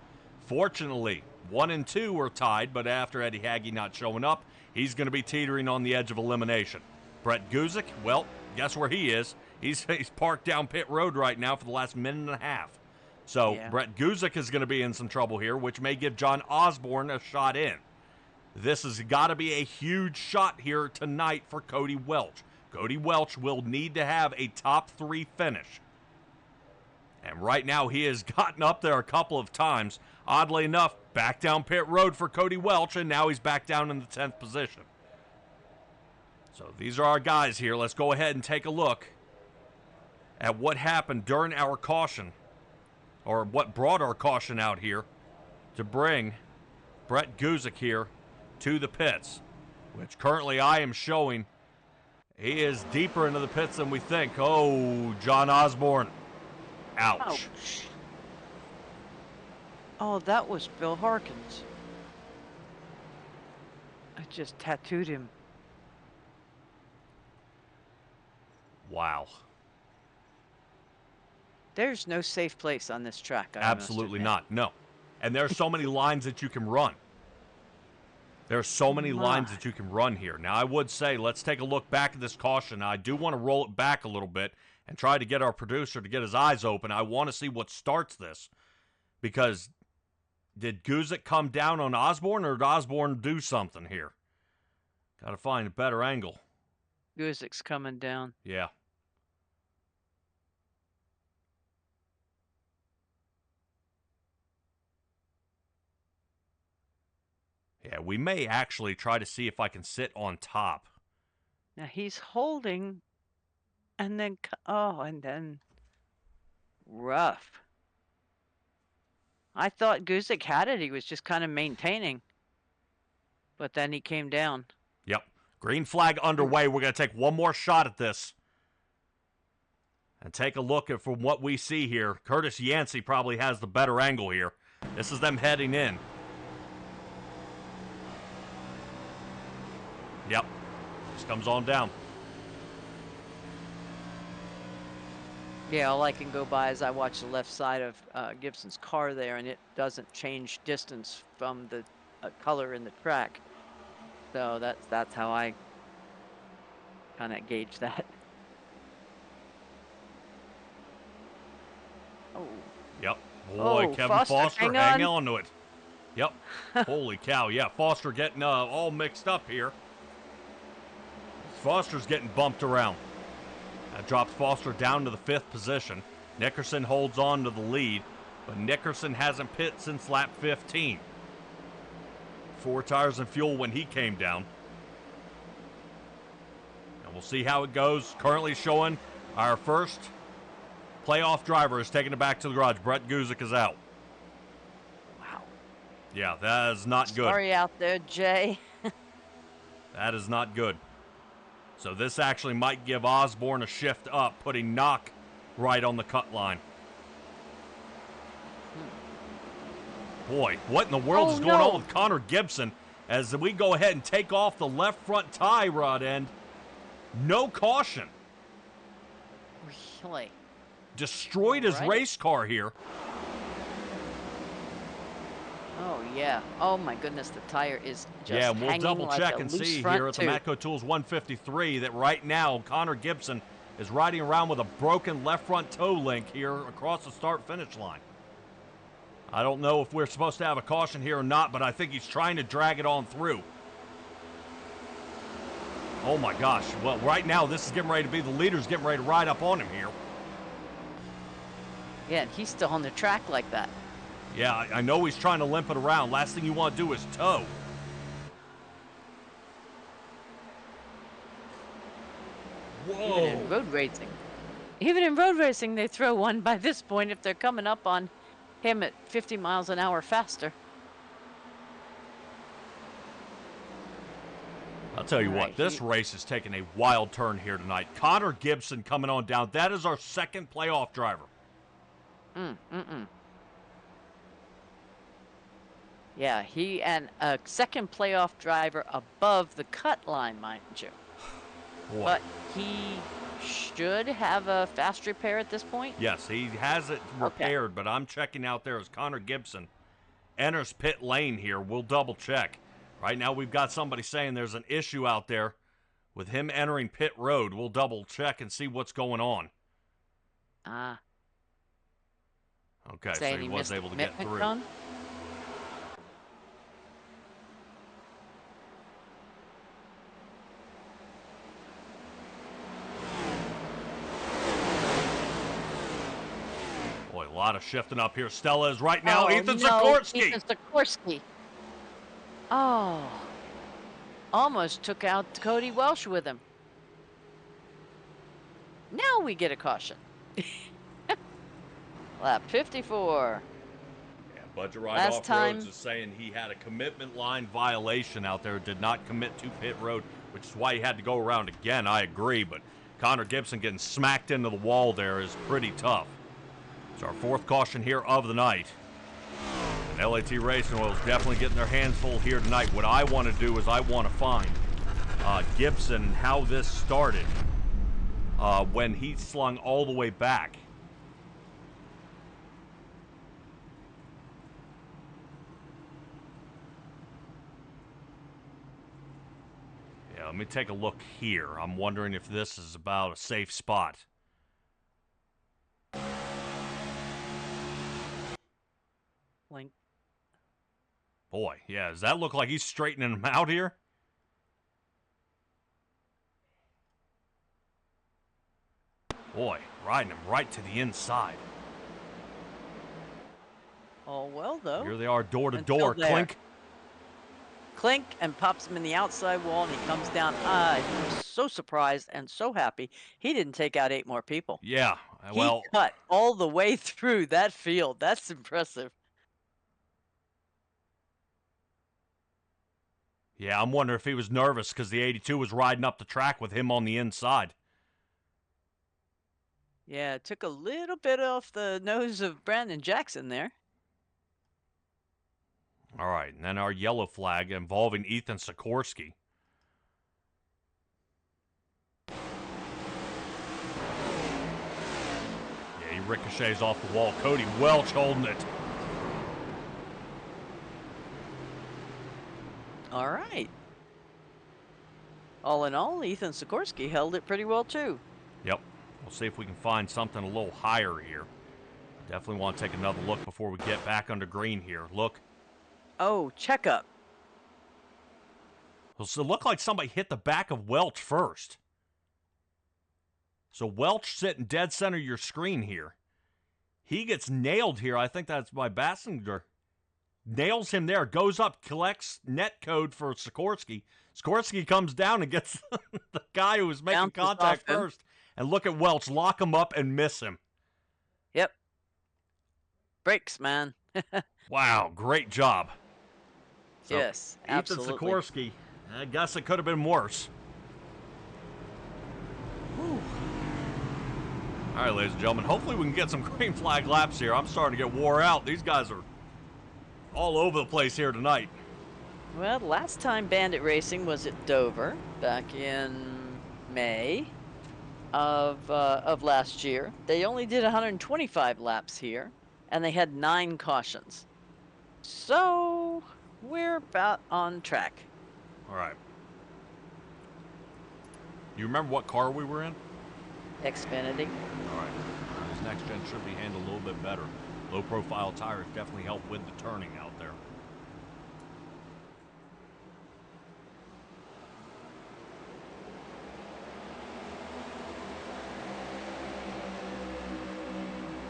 Fortunately, 1 and 2 are tied, but after Eddie Hagge not showing up, he's going to be teetering on the edge of elimination. Brett Guzik, well, guess where he is? He's parked down pit road right now for the last minute and a half. So Brett Guzik is going to be in some trouble here, which may give John Osborne a shot in. This has got to be a huge shot here tonight for Cody Welch. Cody Welch will need to have a top 3 finish. And right now he has gotten up there a couple of times. Oddly enough, back down pit road for Cody Welch, and now he's back down in the 10th position. So these are our guys here. Let's go ahead and take a look at what happened during our caution, or what brought our caution out here to bring Brett Guzik here to the pits, which currently I am showing he is deeper into the pits than we think. Oh, John Osborne. Ouch. Oh, that was Bill Harkins. I just tattooed him. Wow. There's no safe place on this track. Absolutely not. No. And there's so many lines that you can run. There are so many lines that you can run here. Now, I would say, let's take a look back at this caution. Now, I do want to roll it back a little bit and try to get our producer to get his eyes open. I want to see what starts this. Because did Guzik come down on Osborne, or did Osborne do something here? Got to find a better angle. Guzik's coming down. Yeah. Yeah, we may actually try to see if I can sit on top. Now he's holding and then rough. I thought Guzik had it. He was just kind of maintaining, but then he came down. Yep. Green flag underway. We're going to take one more shot at this. And take a look at from what we see here. Curtis Yancey probably has the better angle here. This is them heading in. Yep. Just comes on down. Yeah, all I can go by is I watch the left side of Gibson's car there, and it doesn't change distance from the color in the track. So that's how I kind of gauge that. Oh. Yep. Boy, Oh, Kevin Foster hang hanging on. on to it. Yep. Holy cow. Yeah, Foster getting all mixed up here. Foster's getting bumped around. That drops Foster down to the 5th position. Nickerson holds on to the lead, but Nickerson hasn't pit since lap 15. 4 tires and fuel when he came down. And we'll see how it goes. Currently showing our first playoff driver is taking it back to the garage. Brett Guzik is out. Wow. Yeah, that is not good. Sorry out there, Jay. That is not good. So this actually might give Osborne a shift up, putting Knock right on the cut line. Boy, what in the world is going on with Connor Gibson as we go ahead and take off the left front tie rod end? No caution. Really? Destroyed his race car here. Oh, yeah. Oh, my goodness, the tire is just Yeah, and we'll hanging double like check a and loose see front here at the tooth. MATCO Tools 153 that right now Connor Gibson is riding around with a broken left front toe link here across the start-finish line. I don't know if we're supposed to have a caution here or not, but I think he's trying to drag it on through. Oh my gosh. Well, right now this is getting ready to be the leader's getting ready to ride up on him here. Yeah, and he's still on the track like that. Yeah, I know he's trying to limp it around. Last thing you want to do is tow. Whoa. Even in road racing, they throw one by this point if they're coming up on him at 50 miles an hour faster. I'll tell you what, this race is taking a wild turn here tonight. Connor Gibson coming on down. That is our second playoff driver. Yeah, he and a second playoff driver above the cut line, mind you. Boy. But he should have a fast repair at this point? Yes, he has it repaired, but I'm checking out there as Connor Gibson enters pit lane here. We'll double check. Right now we've got somebody saying there's an issue out there with him entering pit road. We'll double check and see what's going on. Okay, so he was able to get through. Boy, a lot of shifting up here. Stella is right now. Ethan Sikorsky. Ethan Sikorsky. Oh. Almost took out Cody Welsh with him. Now we get a caution. Lap 54. Yeah, Budget Ride Off Roads is saying he had a commitment line violation out there. Did not commit to pit road, which is why he had to go around again. I agree, but Connor Gibson getting smacked into the wall there is pretty tough. It's our fourth caution here of the night. And LAT Racing Oil is definitely getting their hands full here tonight. What I want to do is I want to find Gibson and how this started when he slung all the way back. Yeah, let me take a look here. I'm wondering if this is about a safe spot. Link. Boy, yeah, does that look like he's straightening him out here? Boy, riding him right to the inside. Oh, well, though. Here they are, door to door. Clink. Clink, and pops him in the outside wall, and he comes down. He was so surprised and so happy he didn't take out 8 more people. Yeah, He well, cut all the way through that field. That's impressive. yeah, I'm wondering if he was nervous because the 82 was riding up the track with him on the inside. Yeah, it took a little bit off the nose of Brandon Jackson there. All right, and then our yellow flag involving Ethan Sikorsky. Yeah, he ricochets off the wall. Cody Welch holding it. All right. All in all, Ethan Sikorsky held it pretty well too. Yep. We'll see if we can find something a little higher here. Definitely want to take another look before we get back under green here. Look. Oh, checkup. So it looked like somebody hit the back of Welch first. So Welch sitting dead center of your screen here. He gets nailed here. I think that's by Bassinger. Nails him there. Goes up, collects net code for Sikorsky. Sikorsky comes down and gets the guy who was making contact first. And look at Welch. Lock him up and miss him. Yep. Brakes, man. Wow. Great job. So, yes, absolutely. Ethan Sikorsky, I guess it could have been worse. Whew. All right, ladies and gentlemen, hopefully we can get some green flag laps here. I'm starting to get wore out. These guys are all over the place here tonight. Well, last time Bandit Racing was at Dover back in May of last year. They only did 125 laps here, and they had 9 cautions. So we're about on track. All right. You remember what car we were in? Xfinity. All right. This next gen should be handled a little bit better. Low profile tires definitely help with the turning out there.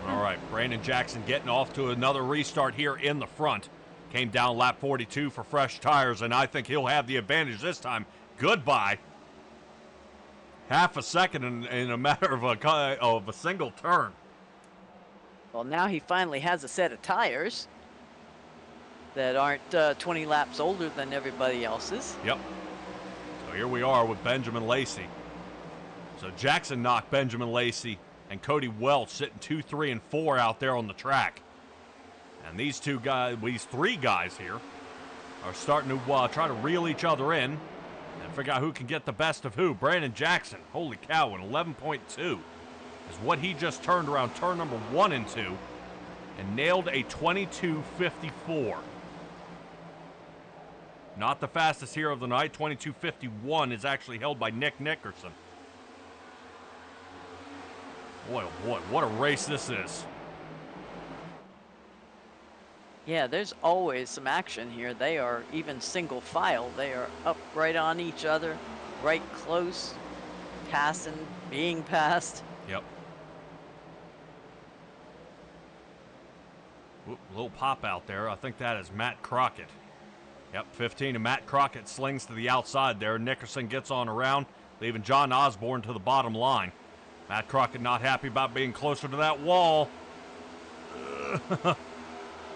All right, Brandon Jackson getting off to another restart here in the front. Came down lap 42 for fresh tires, and I think he'll have the advantage this time. Goodbye. Half a second in a matter of a single turn. Well, now he finally has a set of tires that aren't 20 laps older than everybody else's. Yep. So here we are with Benjamin Lacey. So Jackson knocked Benjamin Lacey and Cody Welch sitting 2, 3, and 4 out there on the track. And these three guys here are starting to try to reel each other in and figure out who can get the best of who. Brandon Jackson, holy cow, an 11.2 is what he just turned around turn number 1 and 2 and nailed a 22.54. Not the fastest here of the night. 22.51 is actually held by Nick Nickerson. Boy, oh boy, what a race this is. Yeah, there's always some action here. They are even single file. They are up right on each other, right close, passing, being passed. Yep. Whoop, little pop out there. I think that is Matt Crockett. Yep, 15, and Matt Crockett slings to the outside there. Nickerson gets on around, leaving John Osborne to the bottom line. Matt Crockett not happy about being closer to that wall.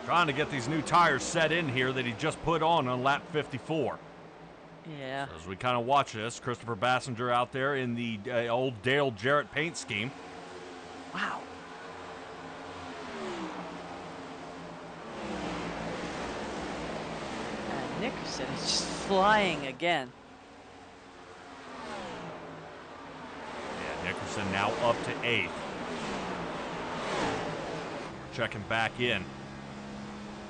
Trying to get these new tires set in here that he just put on lap 54. Yeah. So as we kind of watch this, Christopher Bassinger out there in the old Dale Jarrett paint scheme. Wow. And Nickerson is just flying again. Yeah, Nickerson now up to 8th. Checking back in.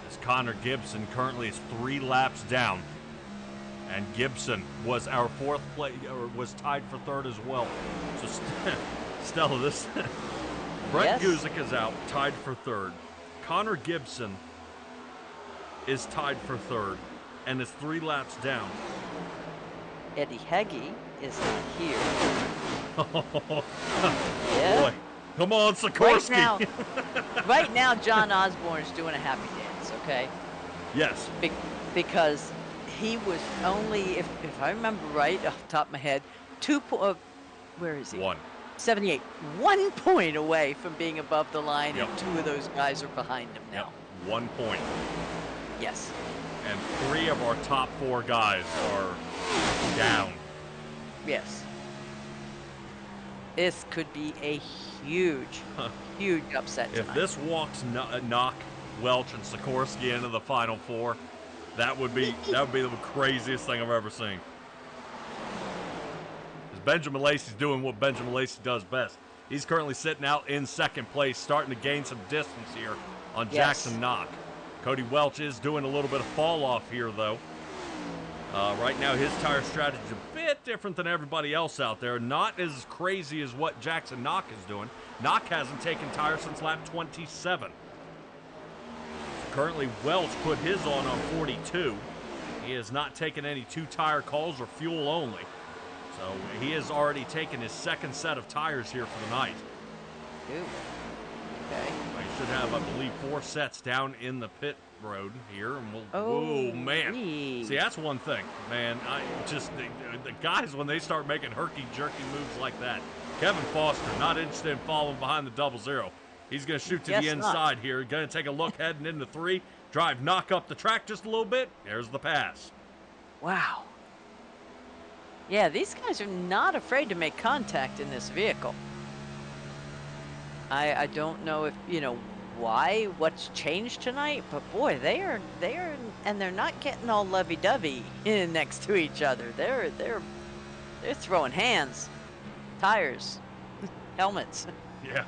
As Connor Gibson currently is 3 laps down. And Gibson was our 4th place, or was tied for 3rd as well. So Stella, this Brett Guzik is out, tied for 3rd. Connor Gibson is tied for 3rd and is 3 laps down. Eddie Heggie is not here. Yeah. Boy. Come on, Sikorsky. Right now, John Osborne is doing a happy dance, okay? Yes. Because he was only, if I remember right, off the top of my head, where is he? 1. 78. 1 point away from being above the line, Yep. and 2 of those guys are behind him now. Yep. 1 point. Yes. And 3 of our top 4 guys are down. Yes. This could be a huge, huge upset If tonight. this walks knock Welch and Sikorsky into the Final Four, that would be the craziest thing I've ever seen. Because Benjamin Lacey's doing what Benjamin Lacey does best. He's currently sitting out in second place, starting to gain some distance here on Jackson Knock. Cody Welch is doing a little bit of fall off here, though. Right now, his tire strategy is a bit different than everybody else out there. Not as crazy as what Jackson Knock is doing. Knock hasn't taken tires since lap 27. Currently, Welch put his on 42. He has not taken any 2-tire calls or fuel only. So he has already taken his second set of tires here for the night. Ooh. Okay. He should have, I believe, 4 sets down in the pit road here, and we'll. Oh, man! geez. See, that's one thing, man. The guys, when they start making herky-jerky moves like that. Kevin Foster not interested in following behind the 00. He's going to shoot to the inside here. Going to take a look heading into 3. Drive, knock up the track just a little bit. There's the pass. Wow. Yeah, these guys are not afraid to make contact in this vehicle. I don't know if, what's changed tonight, but boy, they're and they're not getting all lovey-dovey in next to each other. They're throwing hands, tires, helmets. Yeah.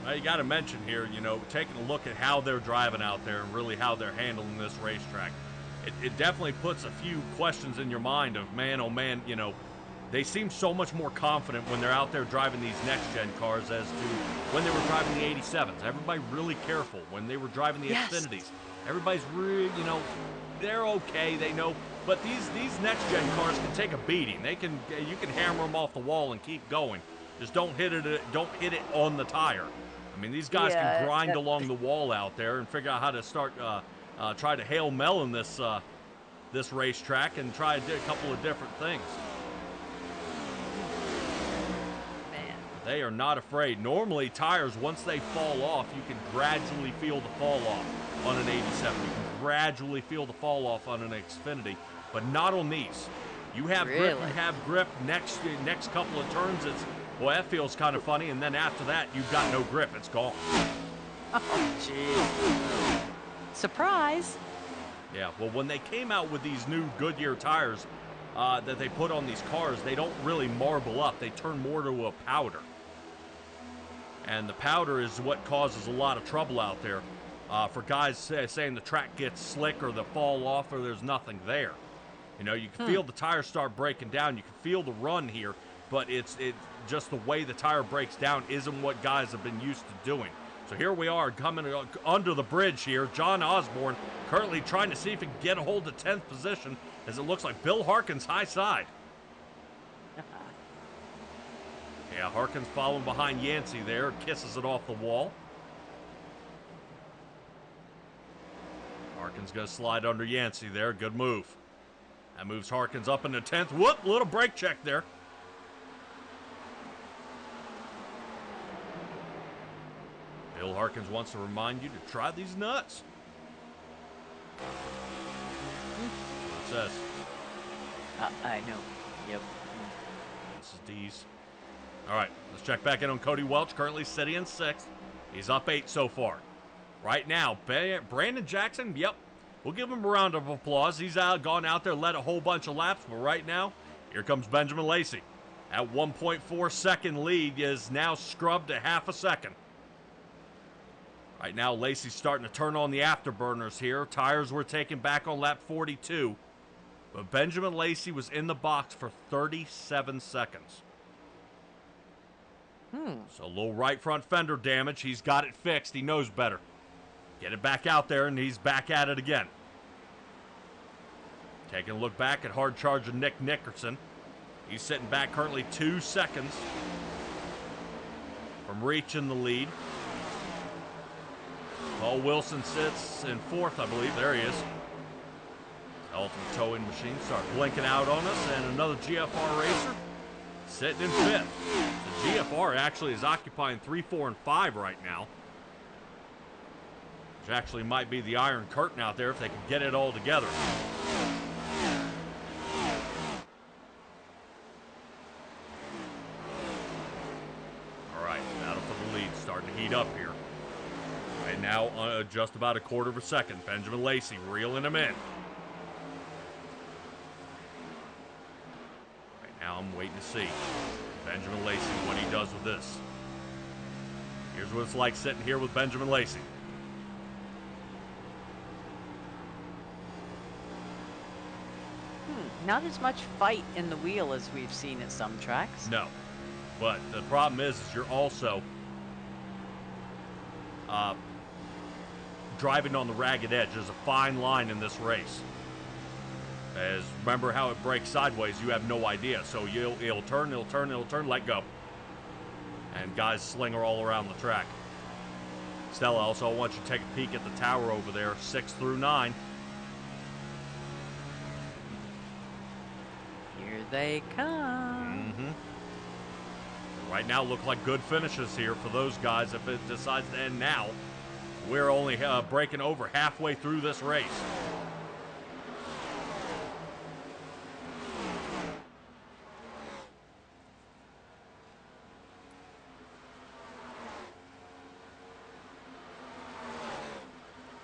Well, you got to mention here, taking a look at how they're driving out there and really how they're handling this racetrack. It definitely puts a few questions in your mind of, man, oh man, they seem so much more confident when they're out there driving these next-gen cars as to when they were driving the 87s. Everybody really careful. When they were driving the Xfinities, everybody's really, they're okay, they know. But these next-gen cars can take a beating. You can hammer them off the wall and keep going. Just don't hit it on the tire. I mean, these guys can grind along the wall out there and figure out how to start, try to Hail Melon this racetrack and try to do a couple of different things. They are not afraid. Normally, tires, once they fall off, you can gradually feel the fall off on an 87. You can gradually feel the fall off on an Xfinity, but not on these. You have grip. You have grip. Next couple of turns, that feels kind of funny, and then after that, you've got no grip. It's gone. Oh, jeez. Surprise. Yeah, well, when they came out with these new Goodyear tires that they put on these cars, they don't really marble up. They turn more to a powder. And the powder is what causes a lot of trouble out there for guys saying the track gets slick or the fall off or there's nothing there. You can feel the tires start breaking down. You can feel the run here, but it's just the way the tire breaks down isn't what guys have been used to doing. So here we are coming under the bridge here. John Osborne currently trying to see if he can get a hold of 10th position as it looks like Bill Harkins high side. Yeah, Harkins following behind Yancey there, kisses it off the wall. Harkins going to slide under Yancey there, good move. That moves Harkins up into 10th. Whoop, little brake check there. Bill Harkins wants to remind you to try these nuts. What's this? I know. Yep. This is D's. All right, let's check back in on Cody Welch, currently sitting in 6th. He's up 8 so far. Right now, Brandon Jackson, yep, we'll give him a round of applause. He's gone out there, led a whole bunch of laps, but right now, here comes Benjamin Lacey. That 1.4 second lead is now scrubbed to half a second. Right now, Lacey's starting to turn on the afterburners here. Tires were taken back on lap 42, but Benjamin Lacey was in the box for 37 seconds. So a little right front fender damage. He's got it fixed. He knows better. Get it back out there, and he's back at it again. Taking a look back at hard charger Nick Nickerson. He's sitting back currently 2 seconds from reaching the lead. Paul Wilson sits in 4th, I believe. There he is. The ultimate towing machine start blinking out on us, and another GFR racer sitting in 5th. The GFR actually is occupying 3, 4, and 5 right now. Which actually might be the Iron Curtain out there if they can get it all together. All right, battle for the lead starting to heat up here. Right now, just about a quarter of a second. Benjamin Lacey reeling him in. Right now, I'm waiting to see Benjamin Lacey what he does with this. Here's what it's like sitting here with Benjamin Lacey. Not as much fight in the wheel as we've seen at some tracks. No. But the problem is you're also driving on the ragged edge. There's a fine line in this race. As remember how it breaks sideways, you have no idea. So it'll turn, let go. And guys slinger all around the track. Stella, also I want you to take a peek at the tower over there, 6 through 9. Here they come. Right now look like good finishes here for those guys if it decides to end now. We're only breaking over halfway through this race.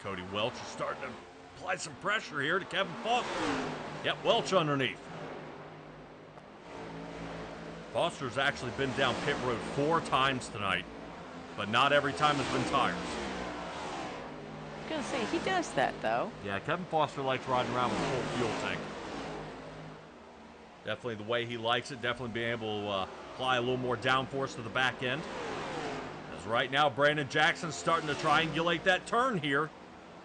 Cody Welch is starting to apply some pressure here to Kevin Foster. Yep, Welch underneath. Foster's actually been down pit road 4 times tonight, but not every time has been tires. I was gonna say, he does that though. Yeah, Kevin Foster likes riding around with a full fuel tank. Definitely the way he likes it, definitely being able to apply a little more downforce to the back end. As right now, Brandon Jackson's starting to triangulate that turn here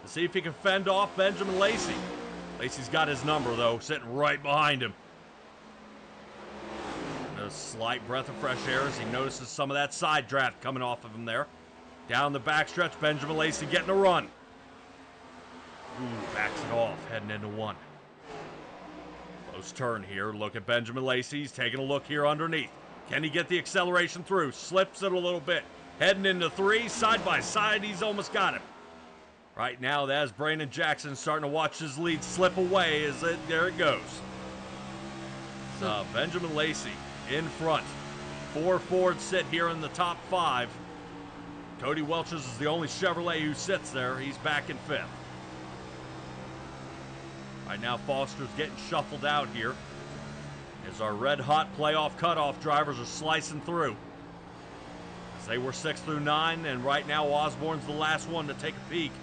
to see if he can fend off Benjamin Lacey. Lacey's got his number though, sitting right behind him. A slight breath of fresh air as he notices some of that side draft coming off of him there. Down the backstretch, Benjamin Lacey getting a run. Ooh, backs it off, heading into 1. Close turn here. Look at Benjamin Lacey. He's taking a look here underneath. Can he get the acceleration through? Slips it a little bit. Heading into 3, side by side. He's almost got him. Right now, that's Brandon Jackson starting to watch his lead slip away as there it goes. Benjamin Lacey in front. 4 Fords sit here in the top 5. Cody Welch's is the only Chevrolet who sits there. He's back in 5th. Right now, Foster's getting shuffled out here as our red-hot playoff cutoff drivers are slicing through. As they were 6 through 9, and right now Osborne's the last one to take a peek.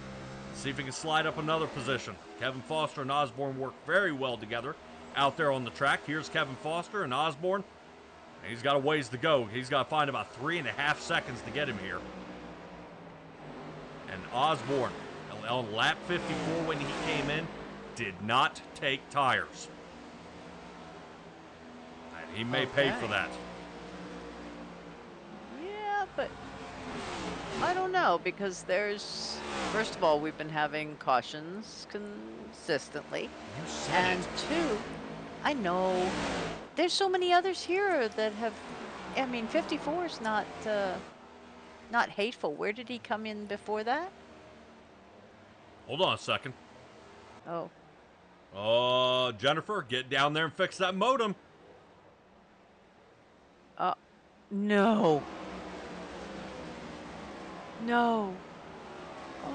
See if he can slide up another position. Kevin Foster and Osborne work very well together out there on the track. Here's Kevin Foster and Osborne. He's got a ways to go. He's got to find about 3.5 seconds to get him here. And Osborne, on lap 54 when he came in, did not take tires. And he may pay for that. Yeah, but I don't know, because there's, first of all, we've been having cautions consistently. You said and 2, I know there's so many others here that have, I mean, 54 is not hateful. Where did he come in before that? Hold on a second. Oh. Jennifer, get down there and fix that modem. No. No. Oh.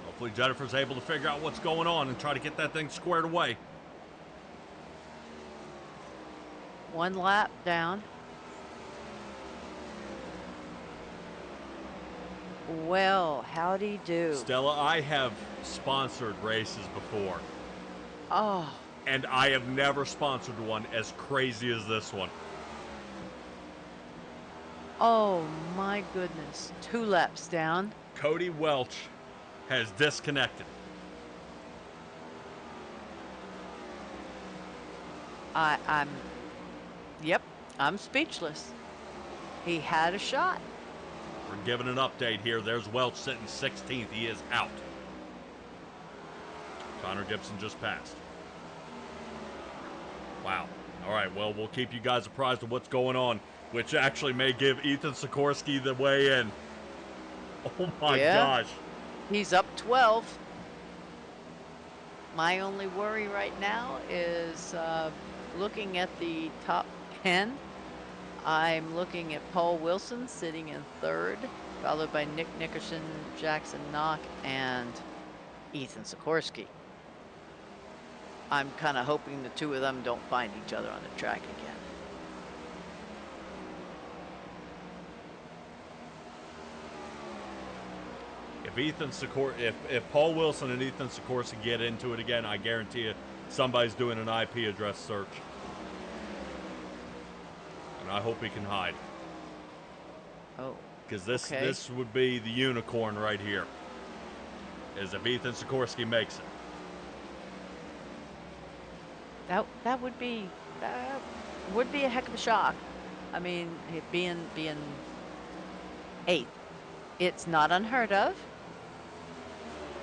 Hopefully Jennifer's able to figure out what's going on and try to get that thing squared away. 1 lap down. Well, how'd he do? Stella, I have sponsored races before. Oh. And I have never sponsored one as crazy as this one. Oh my goodness. 2 laps down. Cody Welch has disconnected. I'm speechless. He had a shot. We're giving an update here. There's Welch sitting 16th. He is out. Connor Gibson just passed. Wow. All right, well, we'll keep you guys apprised of what's going on, which actually may give Ethan Sikorsky the way in. Oh, my gosh. He's up 12. My only worry right now is looking at the top 10. I'm looking at Paul Wilson sitting in third, followed by Nick Nickerson, Jackson Knock, and Ethan Sikorsky. I'm kind of hoping the two of them don't find each other on the track again. If Paul Wilson and Ethan Sikorsky get into it again, I guarantee you somebody's doing an IP address search. And I hope he can hide. Oh. Because this would be the unicorn right here. Is if Ethan Sikorsky makes it. That would be a heck of a shock. I mean, it being 8th, it's not unheard of.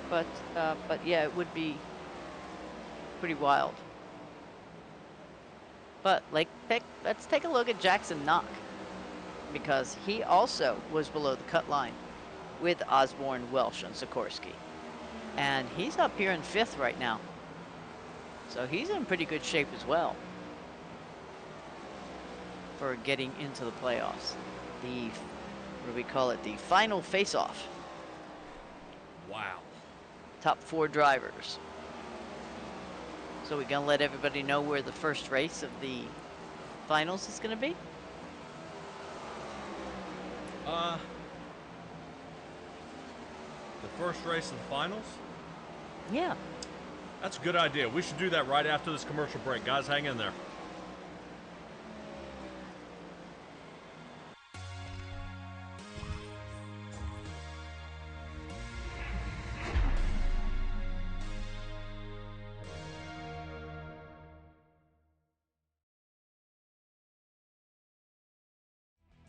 But yeah, it would be pretty wild. But let's take a look at Jackson Knock, because he also was below the cut line with Osborne, Welsh, and Sikorsky, and he's up here in 5th right now. So he's in pretty good shape as well for getting into the playoffs. What do we call it? The final face-off. Wow. Top 4 drivers. So we're going to let everybody know where the first race of the finals is going to be? The first race of the finals? Yeah. That's a good idea. We should do that right after this commercial break. Guys, hang in there.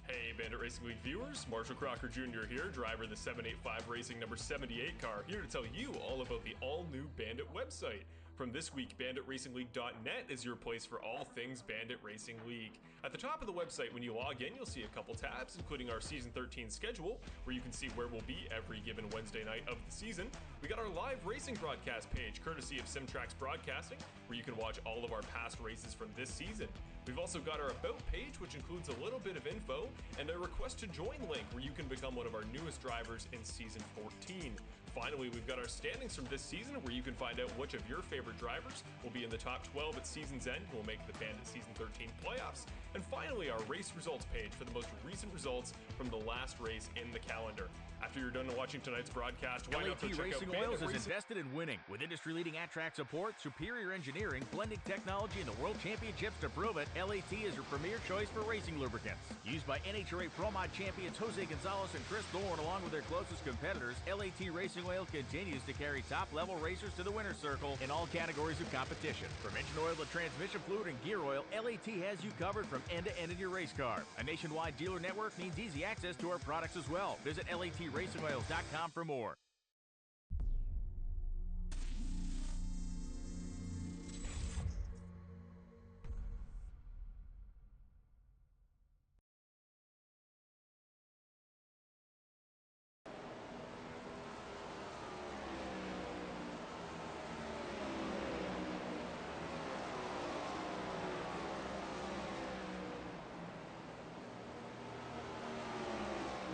Hey, Bandit Racing League viewers, Marshall Crocker Jr. here, driver of the 785 Racing number 78 car, here to tell you all about the all-new Bandit website. From this week, BanditRacingLeague.net is your place for all things Bandit Racing League. At the top of the website, when you log in, you'll see a couple tabs, including our Season 13 schedule, where you can see where we'll be every given Wednesday night of the season. We got our live racing broadcast page, courtesy of SimTraX Broadcasting, where you can watch all of our past races from this season. We've also got our About page, which includes a little bit of info, and a Request to Join link, where you can become one of our newest drivers in Season 14. Finally, we've got our standings from this season, where you can find out which of your favorite drivers will be in the top 12 at season's end, who will make the Bandit Season 13 playoffs. And finally, our race results page for the most recent results from the last race in the calendar. After you're done watching tonight's broadcast, why not go LAT check Racing out Oils Bandit is invested in winning. With industry-leading at-track support, superior engineering, blending technology, and the World Championships to prove it, LAT is your premier choice for racing lubricants. Used by NHRA Pro Mod champions Jose Gonzalez and Chris Thorne, along with their closest competitors, LAT Racing Oil continues to carry top-level racers to the winner's circle in all categories of competition. From engine oil to transmission fluid and gear oil, LAT has you covered from end to end in your race car. A nationwide dealer network means easy access to our products as well. Visit LATRacingOils.com for more.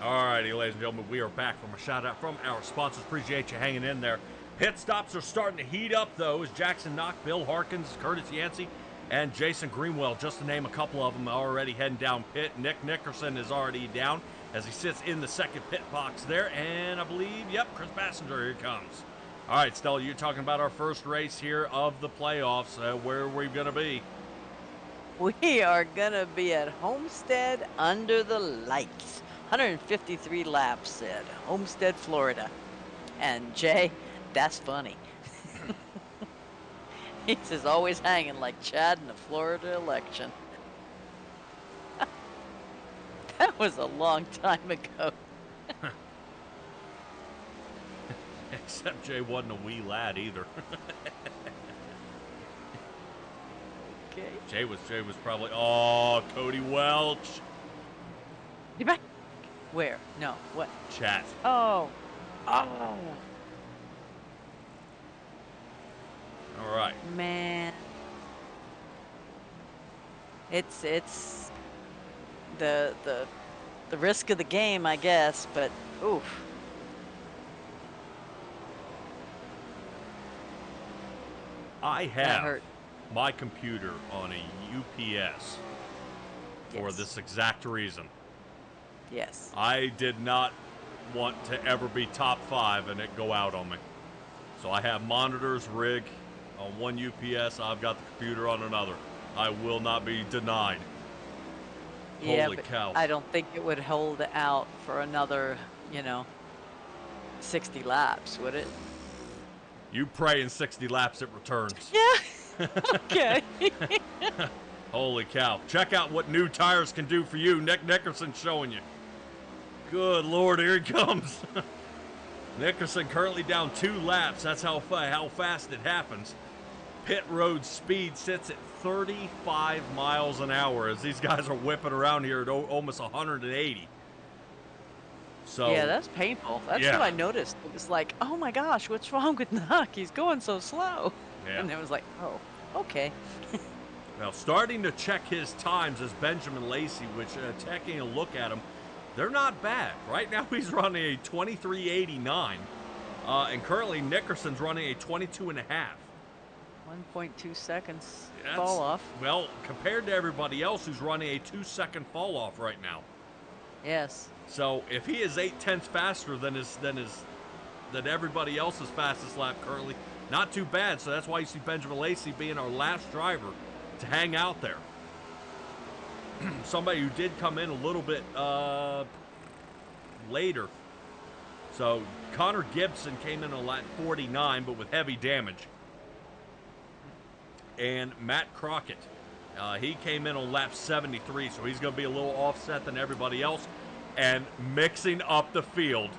Alrighty, ladies and gentlemen, we are back from a shout out from our sponsors. Appreciate you hanging in there. Pit stops are starting to heat up, though, as Jackson Knock, Bill Harkins, Curtis Yancey, and Jason Greenwell, just to name a couple of them, are already heading down pit. Nick Nickerson is already down as he sits in the second pit box there, and I believe, yep, Chris Passenger, here comes. All right, Stella, you're talking about our first race here of the playoffs. Where are we going to be? We are going to be at Homestead under the lights. 153 laps, said Homestead, Florida. And Jay, that's funny. He says always hanging like Chad in the Florida election. That was a long time ago. Except Jay wasn't a wee lad either. Jay was probably. Oh, Cody Welch. You back? Where? No. What? Chat. Oh. Oh. All right. Man. It's the risk of the game, I guess, but oof. I That have hurt. my computer on a UPS for Yes. this exact reason. Yes. I did not want to ever be top 5 and it go out on me. So I have monitors, rig on one UPS. I've got the computer on another. I will not be denied. Yeah, Holy but cow. I don't think it would hold out for another, 60 laps, would it? You pray in 60 laps it returns. Yeah. Okay. Holy cow. Check out what new tires can do for you. Nick Nickerson's showing you. Good Lord, here he comes. Nickerson currently down 2 laps. That's how fast it happens. Pit road speed sits at 35 miles an hour as these guys are whipping around here at almost 180. So Yeah, that's painful. That's what I noticed. It was like, oh my gosh, what's wrong with Nuck? He's going so slow. Yeah. And it was like, oh, okay. Now, starting to check his times is Benjamin Lacey, which, taking a look at him, they're not bad. Right now, he's running a 23.89, and currently Nickerson's running a 22.5. 1.2 seconds fall off. Well, compared to everybody else who's running a 2-second fall off right now. Yes. So if he is 0.8 faster than everybody else's fastest lap currently, not too bad. So that's why you see Benjamin Lacey being our last driver to hang out there. Somebody who did come in a little bit later. So Connor Gibson came in on lap 49, but with heavy damage. And Matt Crockett, he came in on lap 73, so he's going to be a little offset than everybody else. And mixing up the field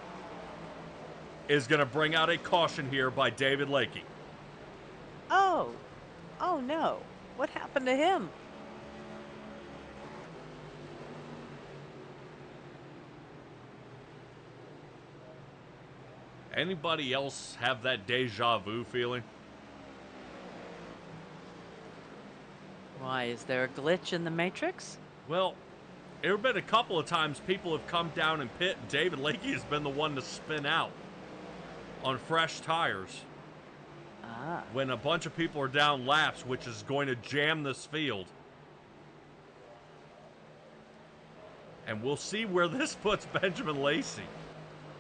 is going to bring out a caution here by David Lakey. Oh no. What happened to him? Anybody else have that deja vu feeling? Why, is there a glitch in the Matrix? Well, there have been a couple of times people have come down and pit, and David Lakey has been the one to spin out on fresh tires. When a bunch of people are down laps, which is going to jam this field. And we'll see where this puts Benjamin Lacey.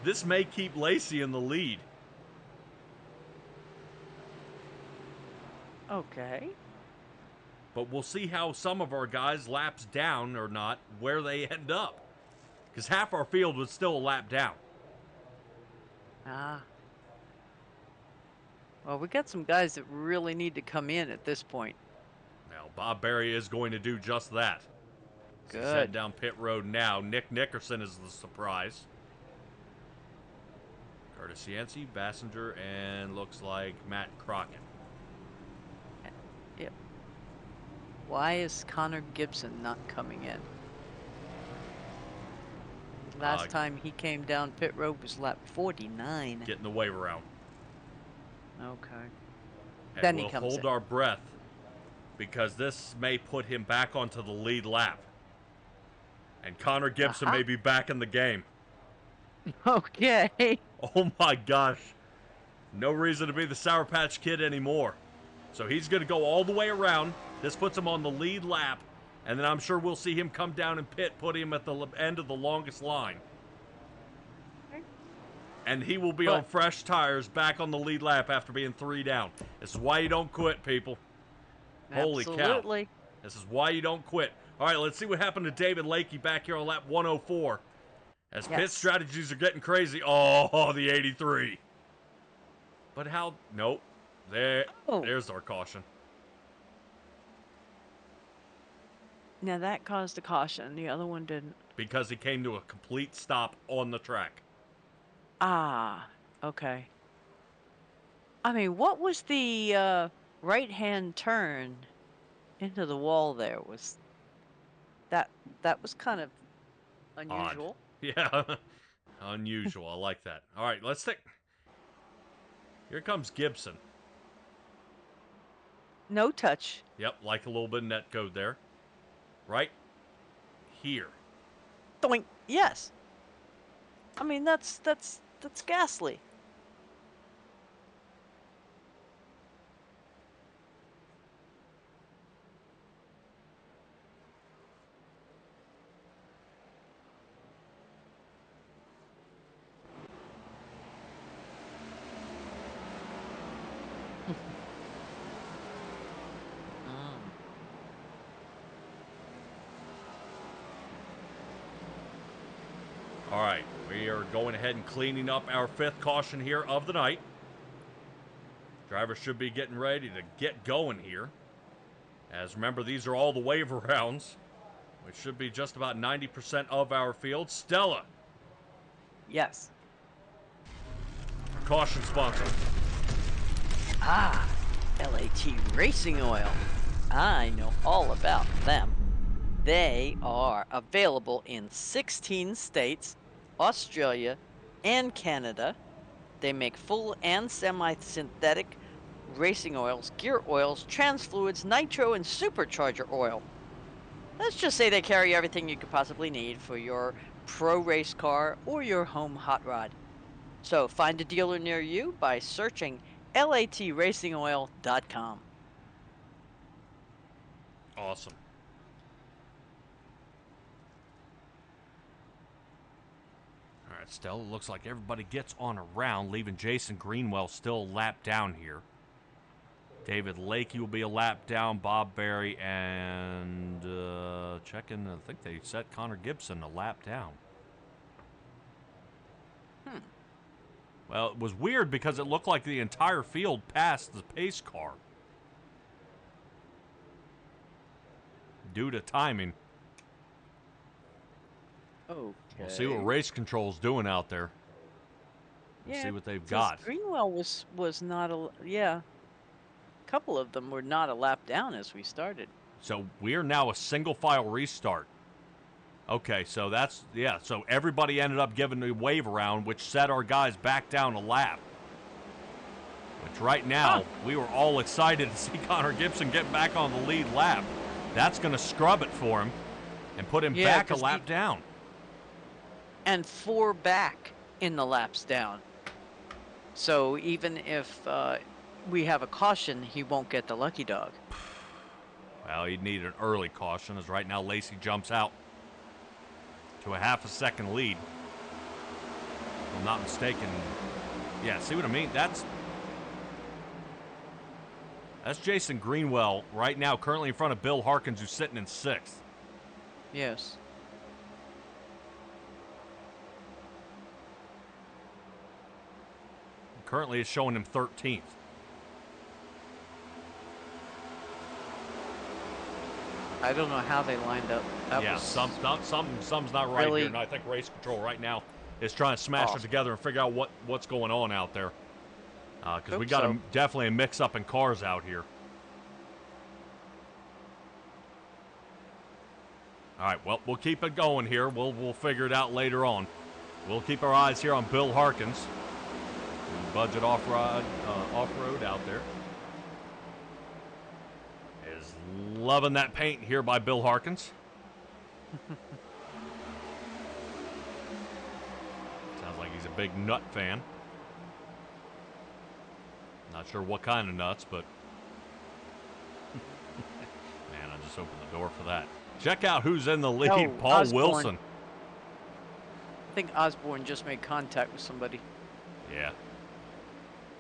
This may keep Lacey in the lead. Okay. But we'll see how some of our guys laps down or not, where they end up. Because half our field was still a lap down. Well, we got some guys that really need to come in at this point. Now, Bob Berry is going to do just that. Good. He's heading down pit road now. Nick Nickerson is the surprise. Curtis Yancey, Bassinger, and looks like Matt Crockett. Yep. Why is Connor Gibson not coming in? Last time he came down pit road was lap 49. Getting the wave around. Okay. And Then we'll he comes hold in. our breath because this may put him back onto the lead lap. And Connor Gibson may be back in the game. Okay. Oh my gosh. No reason to be the Sour Patch Kid anymore. So he's going to go all the way around. This puts him on the lead lap. And then I'm sure we'll see him come down and pit, put him at the end of the longest line. And he will be on fresh tires back on the lead lap after being 3 down. This is why you don't quit, people. Holy cow. Absolutely. This is why you don't quit. All right, let's see what happened to David Lakey back here on lap 104. As pit strategies are getting crazy. Oh, the 83. But how? Nope. There's our caution. Now that caused a caution. The other one didn't. Because he came to a complete stop on the track. Okay. I mean, what was the right-hand turn into the wall there was that was kind of unusual. Odd. Yeah. Unusual. I like that. All right, let's take. Here comes Gibson. No touch. Yep, like a little bit of net code there. Right here. Doink. Yes. I mean, that's ghastly. All right, we are going ahead and cleaning up our 5th caution here of the night. Drivers should be getting ready to get going here. As remember, these are all the waiver rounds, which should be just about 90% of our field. Stella. Yes. Caution sponsor. Ah, LAT Racing Oil. I know all about them. They are available in 16 states, Australia, and Canada. They make full and semi-synthetic racing oils, gear oils, trans fluids, nitro, and supercharger oil. Let's just say they carry everything you could possibly need for your pro race car or your home hot rod. So find a dealer near you by searching latracingoil.com. Awesome. All right, Stella, looks like everybody gets on a round, leaving Jason Greenwell still a lap down here. David Lakey will be a lap down, Bob Berry, and checking, I think they set Connor Gibson a lap down. Well, it was weird because it looked like the entire field passed the pace car. Due to timing. Okay. We'll see what race control's doing out there. We'll see what they've got. Greenwell was not a a couple of them were not a lap down as we started. So we're now a single file restart. Okay, so that's, yeah, so everybody ended up giving the wave around, which set our guys back down a lap. Which right now, we were all excited to see Connor Gibson get back on the lead lap. That's going to scrub it for him and put him back a lap down. And 4 back in the laps down. So even if we have a caution, he won't get the lucky dog. Well, he'd need an early caution, as right now Lacey jumps out to a half a second lead. If I'm not mistaken. Yeah, see what I mean? That's Jason Greenwell right now, currently in front of Bill Harkins, who's sitting in 6th. Yes. Currently it's showing him 13th. I don't know how they lined up. Something's not right really here, and I think race control right now is trying to smash it together and figure out what's going on out there. Because we got definitely a mix-up in cars out here. All right, well, we'll keep it going here. We'll figure it out later on. We'll keep our eyes here on Bill Harkins. Budget off-road out there. Is loving that paint here by Bill Harkins. Sounds like he's a big nut fan. Not sure what kind of nuts, but man, I just opened the door for that. Check out who's in the lead. Paul Osborne. Wilson. I think Osborne just made contact with somebody. Yeah.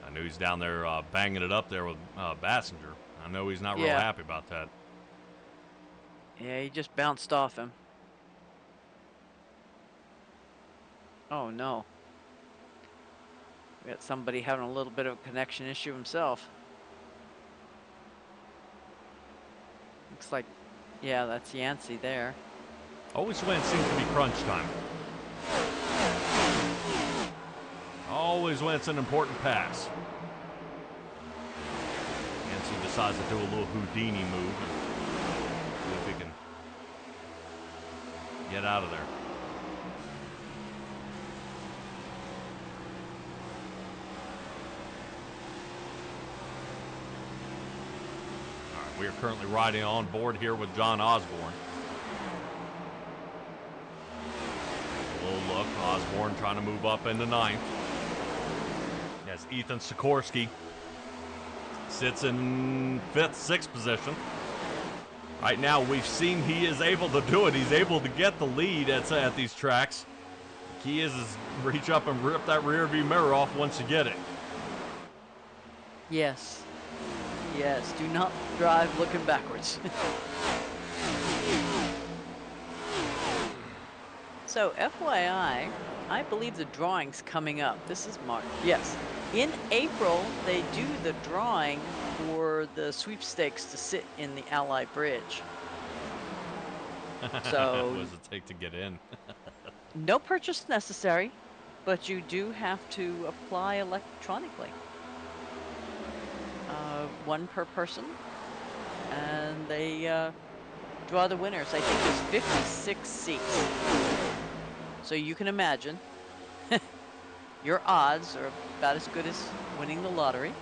I knew he's down there banging it up there with Bassinger. I know he's not real happy about that. Yeah, he just bounced off him. Oh, no. We got somebody having a little bit of a connection issue himself. Looks like, yeah, that's Yancey there. Always when it seems to be crunch time. Always when it's an important pass. Yancey decides to do a little Houdini move. Get out of there. All right, we are currently riding on board here with John Osborne. A little look. Osborne trying to move up into 9th. As Ethan Sikorsky sits in 5th, 6th position. Right now, we've seen he is able to do it. He's able to get the lead at these tracks. The key is reach up and rip that rear view mirror off once you get it. Yes. Yes, do not drive looking backwards. So, FYI, I believe the drawing's coming up. This is March. Yes. In April, they do the drawing for the sweepstakes to sit in the Ally Bridge. So, what does it take to get in? no purchase necessary, but you do have to apply electronically. 1 per person, and they draw the winners. I think there's 56 seats. So you can imagine your odds are about as good as winning the lottery.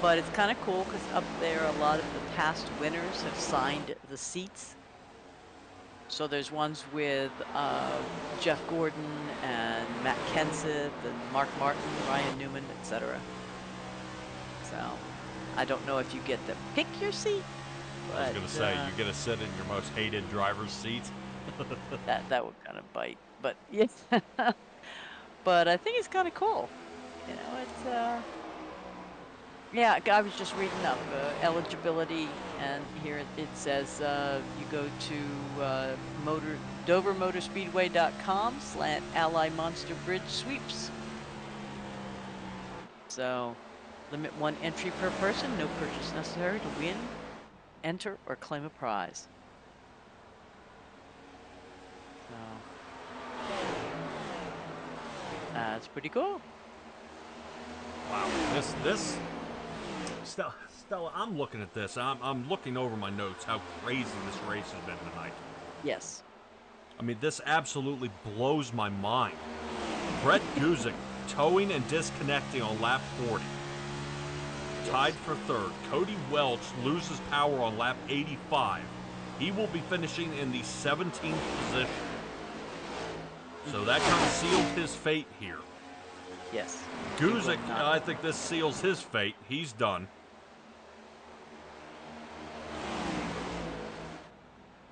But it's kind of cool because up there, a lot of the past winners have signed the seats. So there's ones with Jeff Gordon and Matt Kenseth and Mark Martin, Ryan Newman, etc. So I don't know if you get to pick your seat. I was going to say, you get to sit in your most hated driver's seat. that would kind of bite. But yes. But I think it's kind of cool. You know, it's yeah, I was just reading up eligibility, and here it says you go to DoverMotorspeedway.com/Ally Monster Bridge Sweeps. So, limit 1 entry per person, no purchase necessary to win, enter, or claim a prize. So, that's pretty cool. Wow, this Stella, I'm looking at this. I'm looking over my notes. How crazy this race has been tonight. Yes. I mean, this absolutely blows my mind. Brett Guzik towing and disconnecting on lap 40. Tied for 3rd. Cody Welch loses power on lap 85. He will be finishing in the 17th position. So that kind of sealed his fate here. Yes. Guzik, I think this seals his fate. He's done.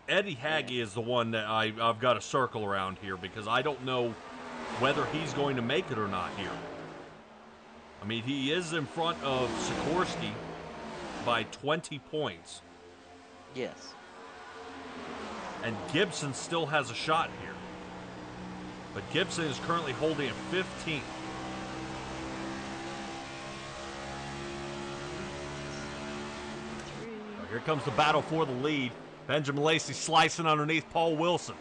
Eddie Hagge is the one that I've got a circle around here because I don't know whether he's going to make it or not here. I mean, he is in front of Sikorsky by 20 points. Yes. And Gibson still has a shot here. But Gibson is currently holding at 15th. Oh, here comes the battle for the lead. Benjamin Lacey slicing underneath Paul Wilson.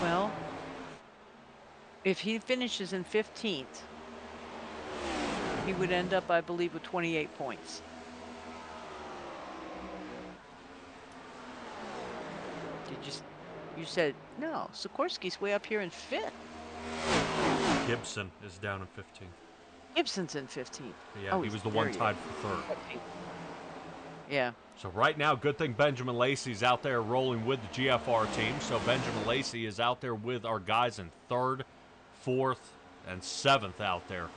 Well, if he finishes in 15th, he would end up, I believe, with 28 points. You said, no, Sikorsky's way up here in 5th. Gibson is down in 15th. Gibson's in 15th. Yeah, oh, he was the one tied for 3rd. Yeah. So right now, good thing Benjamin Lacey's out there rolling with the GFR team. So Benjamin Lacey is out there with our guys in 3rd, 4th, and 7th out there.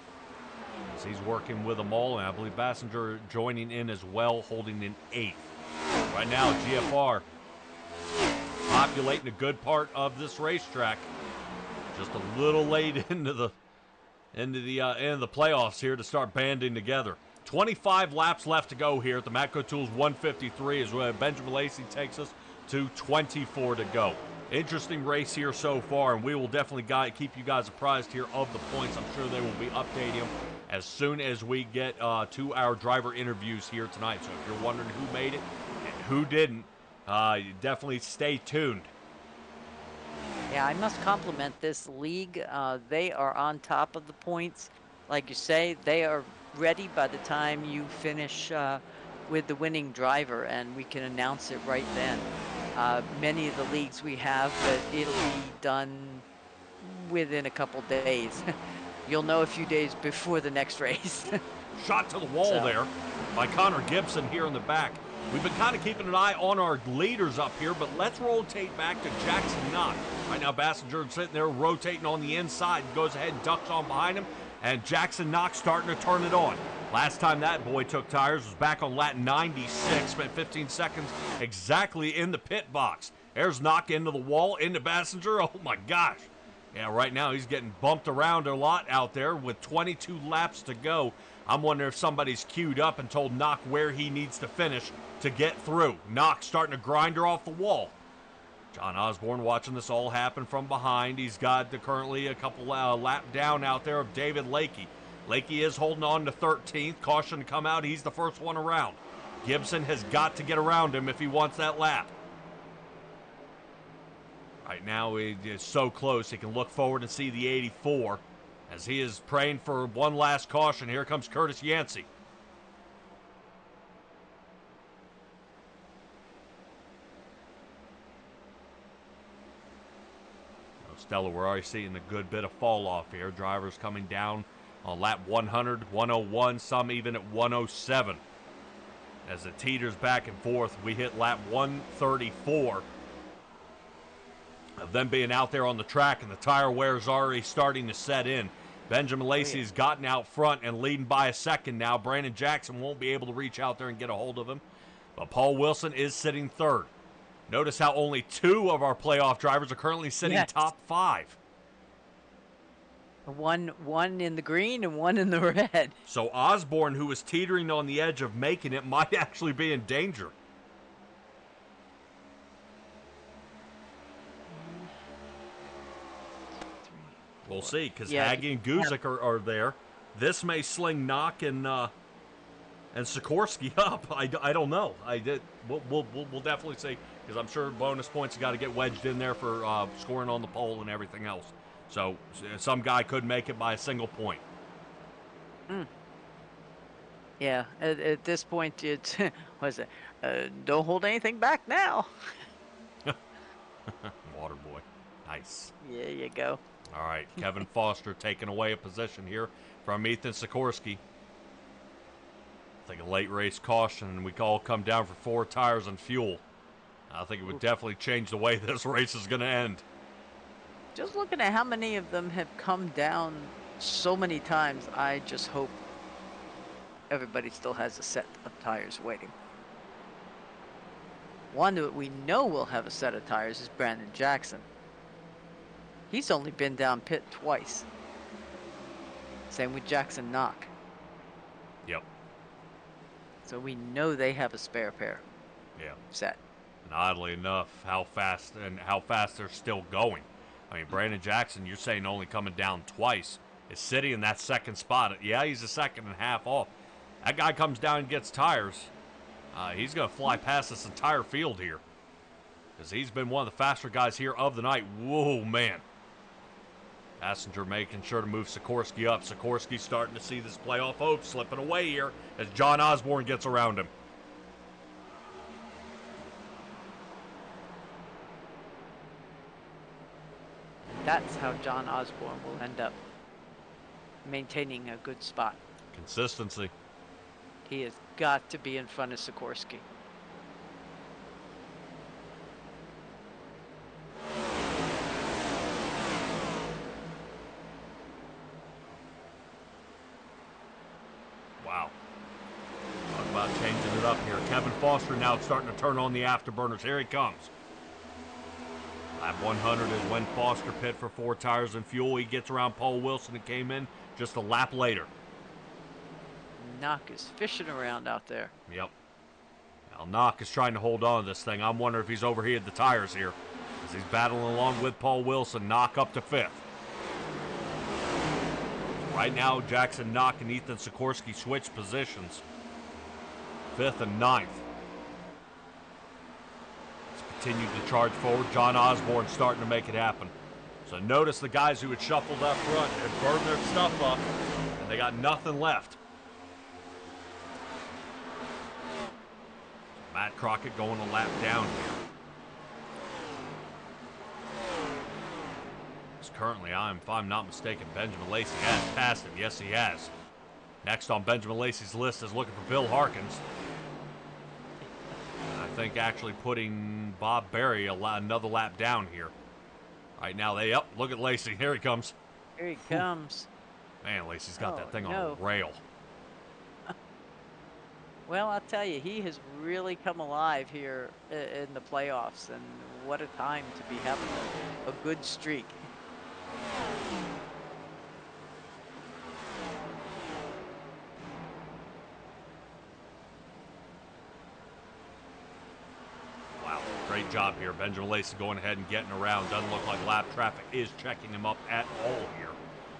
As he's working with them all, and I believe Bassinger joining in as well, holding in 8th. Right now, GFR populating a good part of this racetrack. Just a little late into the end of the playoffs here to start banding together. 25 laps left to go here at the Matco Tools 153 as Benjamin Lacey takes us to 24 to go. Interesting race here so far, and we will definitely keep you guys apprised here of the points. I'm sure they will be updating them as soon as we get to our driver interviews here tonight. So if you're wondering who made it and who didn't, definitely stay tuned. Yeah, I must compliment this league. They are on top of the points. Like you say, they are ready by the time you finish with the winning driver, and we can announce it right then. Many of the leagues we have, but it'll be done within a couple days. You'll know a few days before the next race. Shot to the wall there by Connor Gibson here in the back. We've been kind of keeping an eye on our leaders up here, but let's rotate back to Jackson Knock. Right now, Bassinger sitting there rotating on the inside, goes ahead and ducks on behind him, and Jackson Knock starting to turn it on. Last time that boy took tires was back on lap 96, spent 15 seconds exactly in the pit box. There's Knock into the wall, into Bassinger. Oh my gosh. Yeah, right now he's getting bumped around a lot out there with 22 laps to go. I'm wondering if somebody's queued up and told Knock where he needs to finish to get through. Knock starting to grind her off the wall. John Osborne watching this all happen from behind. He's got currently a couple lap down out there of David Lakey. Lakey is holding on to 13th. Caution to come out. He's the first one around. Gibson has got to get around him if he wants that lap. Right now, he is so close. He can look forward and see the 84 as he is praying for one last caution. Here comes Curtis Yancey. Stella, we're already seeing a good bit of fall off here. Drivers coming down on lap 100, 101, some even at 107. As it teeters back and forth, we hit lap 134 of them being out there on the track, and the tire wear is already starting to set in. Benjamin Lacey's gotten out front and leading by a second now. Brandon Jackson won't be able to reach out there and get a hold of him, but Paul Wilson is sitting third. Notice how only 2 of our playoff drivers are currently sitting top 5. One in the green and one in the red. So Osborne, who was teetering on the edge of making it, might actually be in danger. We'll see, because Haggy and Guzik are there. This may sling Knock and Sikorsky up. I don't know. We'll definitely see, because I'm sure bonus points got to get wedged in there for scoring on the pole and everything else. So some guy could make it by a single point. Yeah, at this point, it's don't hold anything back now. Water boy. Nice. There you go. All right, Kevin Foster taking away a position here from Ethan Sikorsky. I think a late race caution, and we all come down for 4 tires and fuel. I think it would definitely change the way this race is going to end. Just looking at how many of them have come down so many times, I just hope everybody still has a set of tires waiting. One that we know will have a set of tires is Brandon Jackson. He's only been down pit twice. Same with Jackson Knock. Yep. So we know they have a spare pair. Yeah. Set. And oddly enough, how fast they're still going. I mean, Brandon Jackson, you're saying only coming down twice, is sitting in that second spot. Yeah, he's a second and a half off. That guy comes down and gets tires. He's going to fly past this entire field here, because he's been one of the faster guys here of the night. Whoa, man. Passenger making sure to move Sikorsky up. Sikorsky starting to see this playoff hope slipping away here as John Osborne gets around him. That's how John Osborne will end up maintaining a good spot. Consistency. He has got to be in front of Sikorsky. Wow. Talk about changing it up here. Kevin Foster now starting to turn on the afterburners. Here he comes. Lap 100 is when Foster pit for 4 tires and fuel. He gets around Paul Wilson and came in just a lap later. Knock is fishing around out there. Yep. Now Knock is trying to hold on to this thing. I'm wondering if he's overheated the tires here, as he's battling along with Paul Wilson. Knock up to 5th. Right now, Jackson Knock and Ethan Sikorsky switch positions. 5th and 9th. Continued to charge forward. John Osborne starting to make it happen. So notice the guys who had shuffled up front had burned their stuff up, and they got nothing left. Matt Crockett going a lap down here. Currently, if I'm not mistaken, Benjamin Lacey has passed him. Yes, he has. Next on Benjamin Lacey's list is looking for Bill Harkins. And I think actually putting Bob Berry another lap down here. Right now, look at Lacey. Here he comes. Here he comes. Man, Lacey's got that thing on a rail. Well, I'll tell you, he has really come alive here in the playoffs, and what a time to be having a good streak. Wow, great job here. Benjamin Lacey going ahead and getting around. Doesn't look like lap traffic is checking him up at all here.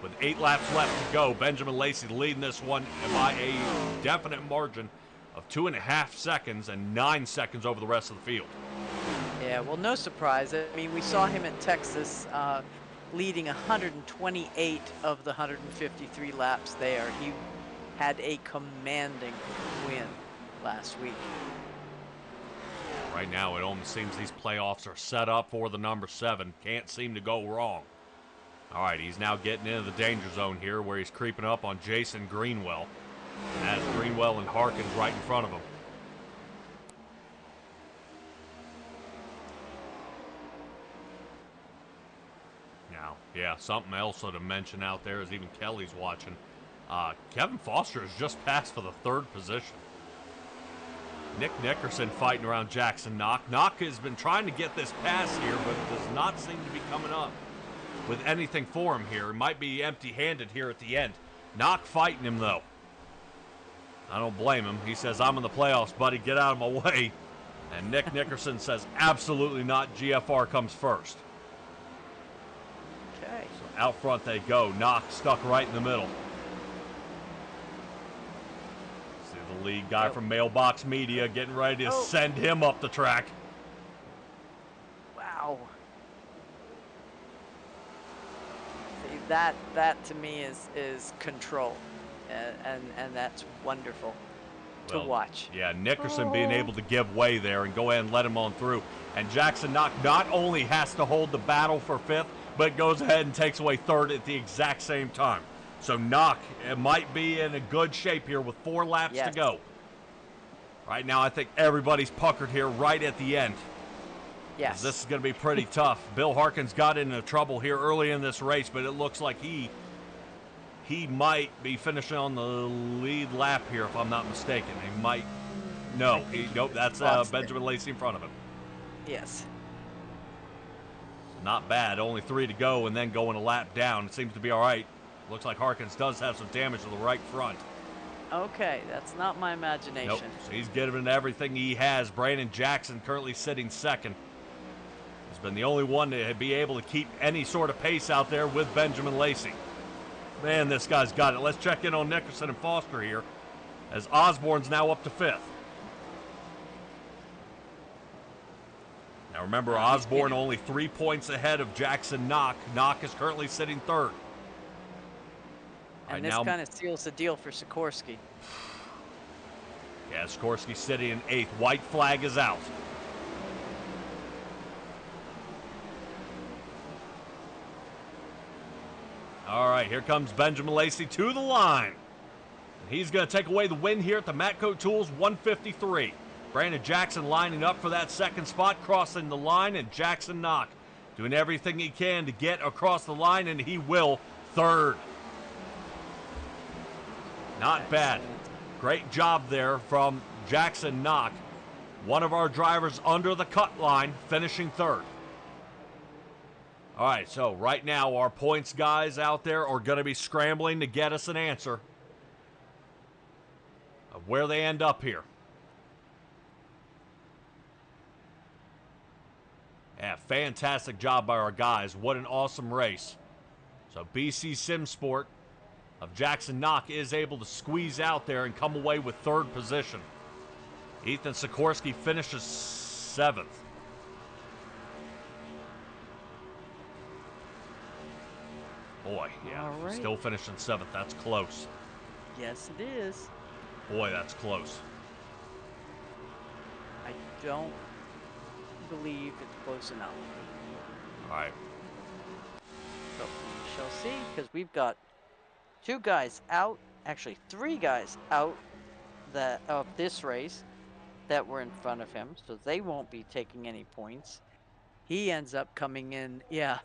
With 8 laps left to go, Benjamin Lacey leading this one by a definite margin of 2.5 seconds and 9 seconds over the rest of the field. Yeah, well, no surprise. I mean, we saw him at Texas leading 128 of the 153 laps there. He had a commanding win last week. Right now, it almost seems these playoffs are set up for the number 7. Can't seem to go wrong. All right, he's now getting into the danger zone here where he's creeping up on Jason Greenwell. And that's Greenwell and Harkins right in front of him. Now, yeah, something else to mention out there is even Kelly's watching. Kevin Foster has just passed for the 3rd position. Nick Nickerson fighting around Jackson Knock. Knock has been trying to get this pass here, but does not seem to be coming up with anything for him here. He might be empty-handed here at the end. Knock fighting him, though. I don't blame him. He says, I'm in the playoffs, buddy. Get out of my way. And Nick Nickerson says, absolutely not. GFR comes first. Okay. So out front they go. Knock stuck right in the middle. See the lead guy from Mailbox Media getting ready to send him up the track. Wow. See, that to me is control. And that's wonderful to watch. Yeah, Nickerson being able to give way there and go ahead and let him on through. And Jackson Knock not only has to hold the battle for 5th, but goes ahead and takes away 3rd at the exact same time. So Knock might be in a good shape here with 4 laps to go. Right now, I think everybody's puckered here right at the end. Yes. This is going to be pretty tough. Bill Harkins got into trouble here early in this race, but it looks like he might be finishing on the lead lap here, if I'm not mistaken. He might. No, nope. That's Benjamin Lacey in front of him. Yes. Not bad. Only 3 to go, and then going a lap down. It seems to be all right. Looks like Harkins does have some damage to the right front. Okay, that's not my imagination. Nope. So he's giving everything he has. Brandon Jackson currently sitting 2nd. He's been the only one to be able to keep any sort of pace out there with Benjamin Lacey. Man, this guy's got it. Let's check in on Nickerson and Foster here, as Osborne's now up to 5th. Now remember, Osborne only 3 points ahead of Jackson Knock. Knock is currently sitting 3rd. And this kind of seals the deal for Sikorsky. Yeah, Sikorsky sitting in 8th. White flag is out. All right, here comes Benjamin Lacey to the line. He's going to take away the win here at the Matco Tools 153. Brandon Jackson lining up for that 2nd spot, crossing the line, and Jackson Knock doing everything he can to get across the line, and he will 3rd. Not bad. Great job there from Jackson Knock. One of our drivers under the cut line, finishing 3rd. All right, so right now our points guys out there are going to be scrambling to get us an answer of where they end up here. Yeah, fantastic job by our guys. What an awesome race. So BC Sim Sport of Jackson Knock is able to squeeze out there and come away with 3rd position. Ethan Sikorsky finishes 7th. Boy, yeah, right. Still finishing 7th. That's close. Yes, it is. Boy, that's close. I don't believe it's close enough. All right. But we shall see, because we've got 2 guys out, actually 3 guys out of this race that were in front of him, so they won't be taking any points. He ends up coming in, yeah.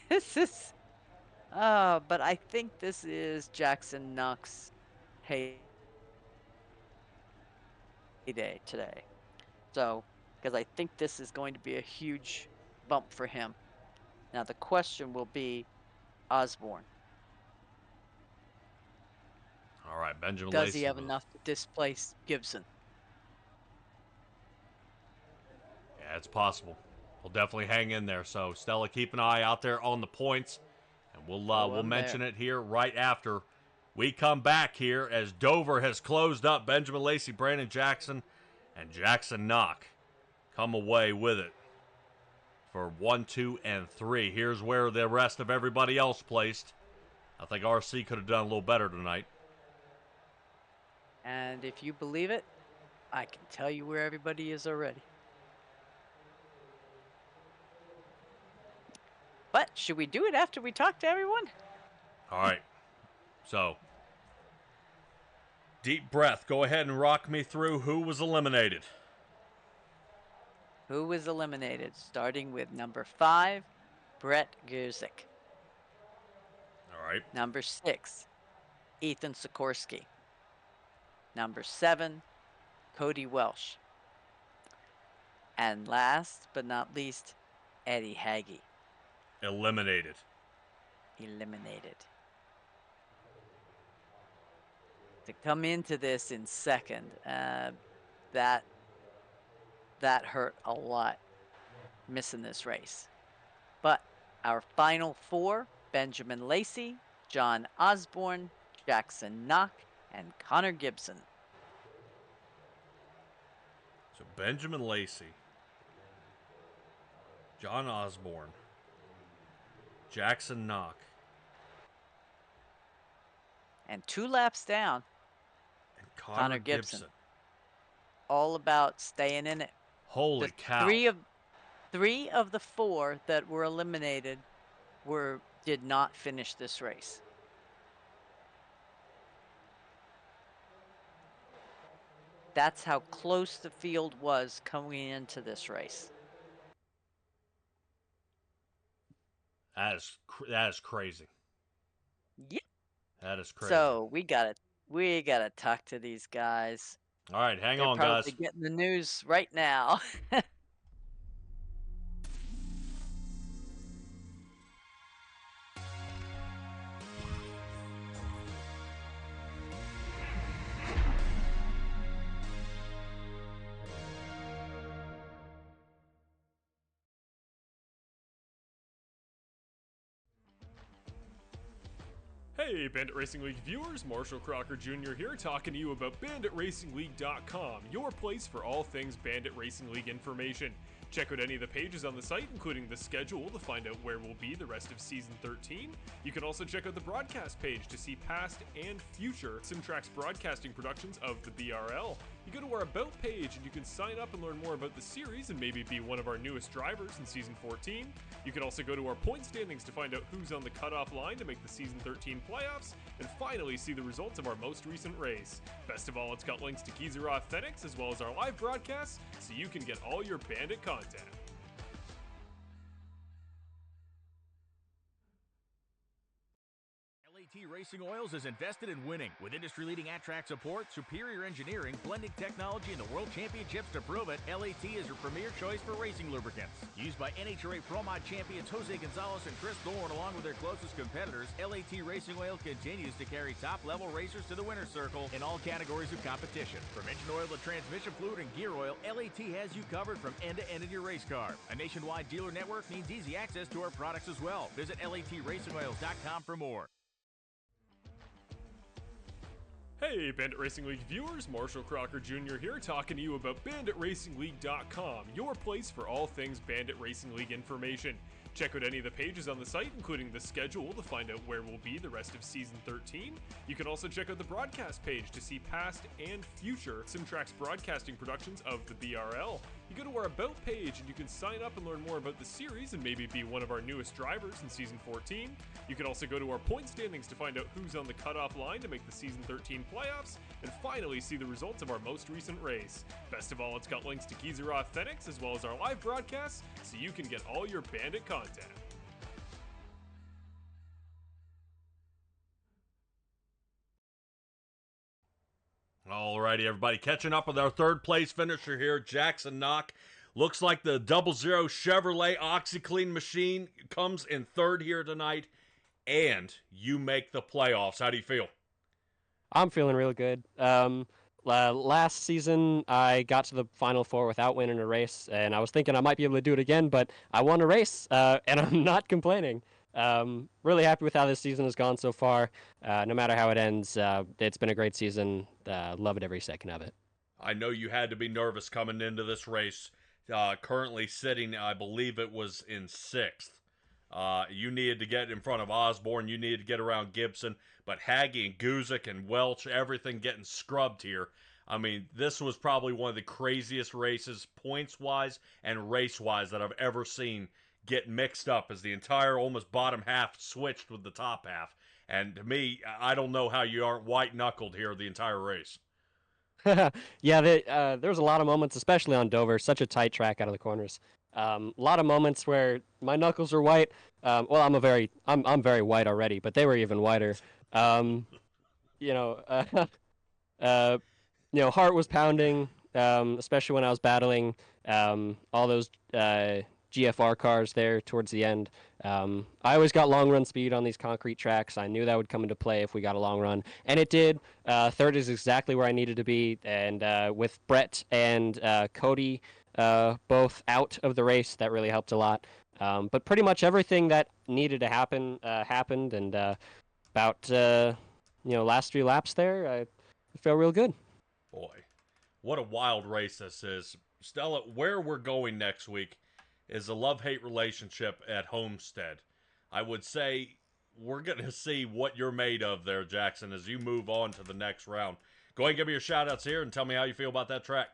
This is, but I think this is Jackson Knox heyday today. So, because I think this is going to be a huge bump for him. Now the question will be Osborne. All right, Benjamin Does Lacey. he have enough to displace Gibson? Yeah, it's possible. We'll definitely hang in there. So, Stella, keep an eye out there on the points, and we'll mention it here right after we come back here as Dover has closed up. Benjamin Lacey, Brandon Jackson, and Jackson Knock come away with it for 1, 2, and 3. Here's where the rest of everybody else placed. I think RC could have done a little better tonight. And if you believe it, I can tell you where everybody is already. But should we do it after we talk to everyone? All right. So, deep breath. Go ahead and rock me through who was eliminated. Who was eliminated? Starting with number 5, Brett Guzik. All right. Number 6, Ethan Sikorsky. Number 7, Cody Welsh. And last but not least, Eddie Hagee. Eliminated. To come into this in second, that hurt a lot, missing this race. But our final 4, Benjamin Lacey, John Osborne, Jackson Knock, and Connor Gibson. So Benjamin Lacey, John Osborne, Jackson Knock, And 2 laps down, and Connor Gibson. All about staying in it. Holy cow. 3 of the 4 that were eliminated did not finish this race. That's how close the field was coming into this race. That is crazy. Yeah. That is crazy. So we gotta talk to these guys. All right, hang They're on, probably guys. getting the news right now. Hey, Bandit Racing League viewers, Marshall Crocker Jr. here talking to you about BanditRacingLeague.com, your place for all things Bandit Racing League information. Check out any of the pages on the site, including the schedule, to find out where we'll be the rest of Season 13. You can also check out the broadcast page to see past and future SimTraX broadcasting productions of the BRL. You go to our About page and you can sign up and learn more about the series and maybe be one of our newest drivers in Season 14. You can also go to our point standings to find out who's on the cutoff line to make the Season 13 playoffs, and finally see the results of our most recent race. Best of all, it's got links to Geezer Authentics as well as our live broadcasts, so you can get all your Bandit content. LAT Racing Oils is invested in winning. With industry-leading at-track support, superior engineering, blending technology, and the World Championships to prove it, LAT is your premier choice for racing lubricants. Used by NHRA Pro Mod champions Jose Gonzalez and Chris Thorne, along with their closest competitors, LAT Racing Oil continues to carry top-level racers to the winner's circle in all categories of competition. From engine oil to transmission fluid and gear oil, LAT has you covered from end to end in your race car. A nationwide dealer network means easy access to our products as well. Visit LATRacingOils.com for more. Hey, Bandit Racing League viewers, Marshall Crocker Jr. here talking to you about BanditRacingLeague.com, your place for all things Bandit Racing League information. Check out any of the pages on the site, including the schedule, to find out where we'll be the rest of Season 13. You can also check out the broadcast page to see past and future SimTraX broadcasting productions of the BRL. You go to our About page and you can sign up and learn more about the series and maybe be one of our newest drivers in Season 14. You can also go to our point standings to find out who's on the cutoff line to make the Season 13 playoffs, and finally see the results of our most recent race. Best of all, it's got links to Geezer Authentics as well as our live broadcasts, so you can get all your Bandit content. Alrighty, everybody, catching up with our third place finisher here, Jackson Knock. Looks like the 00 Chevrolet OxyClean machine comes in third here tonight, and you make the playoffs. How do you feel? I'm feeling really good. Last season, I got to the Final Four without winning a race, and I was thinking I might be able to do it again, but I won a race, and I'm not complaining. Really happy with how this season has gone so far. No matter how it ends, it's been a great season. Love it every second of it. I know you had to be nervous coming into this race. Currently sitting, I believe it was in 6th. You needed to get in front of Osborne. You needed to get around Gibson. But Haggy and Guzik and Welch, everything getting scrubbed here. I mean, this was probably one of the craziest races, points-wise and race-wise, that I've ever seen get mixed up as the entire almost bottom half switched with the top half. And to me, I don't know how you aren't white-knuckled here the entire race. Yeah, there was a lot of moments, especially on Dover, such a tight track out of the corners. A lot of moments where my knuckles were white. Well, I'm very white already, but they were even whiter. Heart was pounding, especially when I was battling all those GFR cars there towards the end. I always got long run speed on these concrete tracks. I knew that would come into play if we got a long run, and it did. Third is exactly where I needed to be, and with Brett and Cody both out of the race, that really helped a lot. But pretty much everything that needed to happen happened, and about last 3 laps there, I feel real good. Boy, what a wild race this is. Stella, where we're going next week is a love-hate relationship at Homestead. I would say we're going to see what you're made of there, Jackson, as you move on to the next round. Go ahead and give me your shout-outs here and tell me how you feel about that track.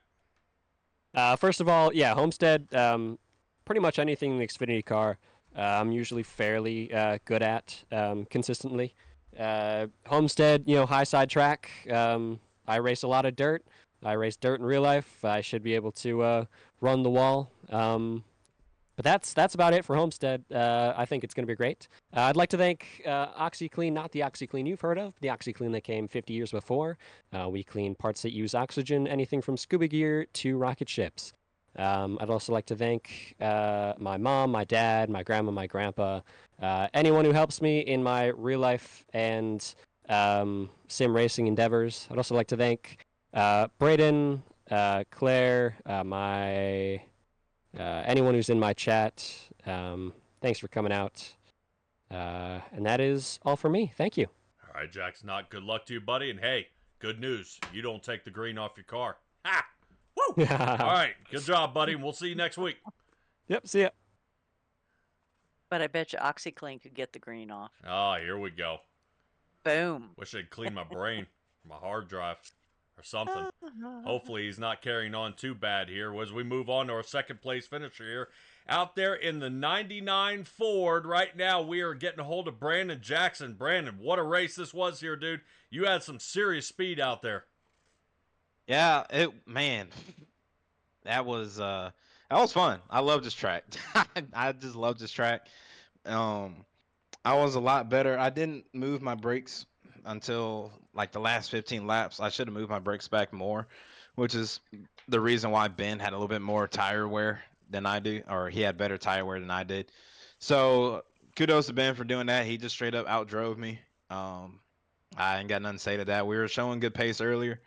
First of all, yeah, Homestead, pretty much anything in the Xfinity car, I'm usually fairly good at consistently. Homestead, high side track. I race a lot of dirt. I race dirt in real life. I should be able to run the wall. But that's about it for Homestead. I think it's going to be great. I'd like to thank OxyClean, not the OxyClean you've heard of, the OxyClean that came 50 years before. We clean parts that use oxygen, anything from scuba gear to rocket ships. I'd also like to thank my mom, my dad, my grandma, my grandpa, anyone who helps me in my real life and sim racing endeavors. I'd also like to thank Braden, Claire, anyone who's in my chat. Thanks for coming out. And that is all for me. Thank you. All right, Jackson, good luck to you, buddy. And hey, good news. You don't take the green off your car. Ha! Woo! All right, good job, buddy. And we'll see you next week. Yep, see ya. But I bet you OxyClean could get the green off. Oh, here we go. Boom. Wish I'd clean my brain, my hard drive, or something. Hopefully he's not carrying on too bad here as we move on to our second place finisher here. Out there in the 99 Ford right now, we are getting a hold of Brandon Jackson. Brandon, what a race this was here, dude. You had some serious speed out there. Yeah, that was fun. I love this track. I just love this track. I was a lot better. I didn't move my brakes until like the last 15 laps. I should have moved my brakes back more, which is the reason why Ben had a little bit more tire wear than I do, or he had better tire wear than I did. So kudos to Ben for doing that. He just straight up outdrove me. I ain't got nothing to say to that. We were showing good pace earlier,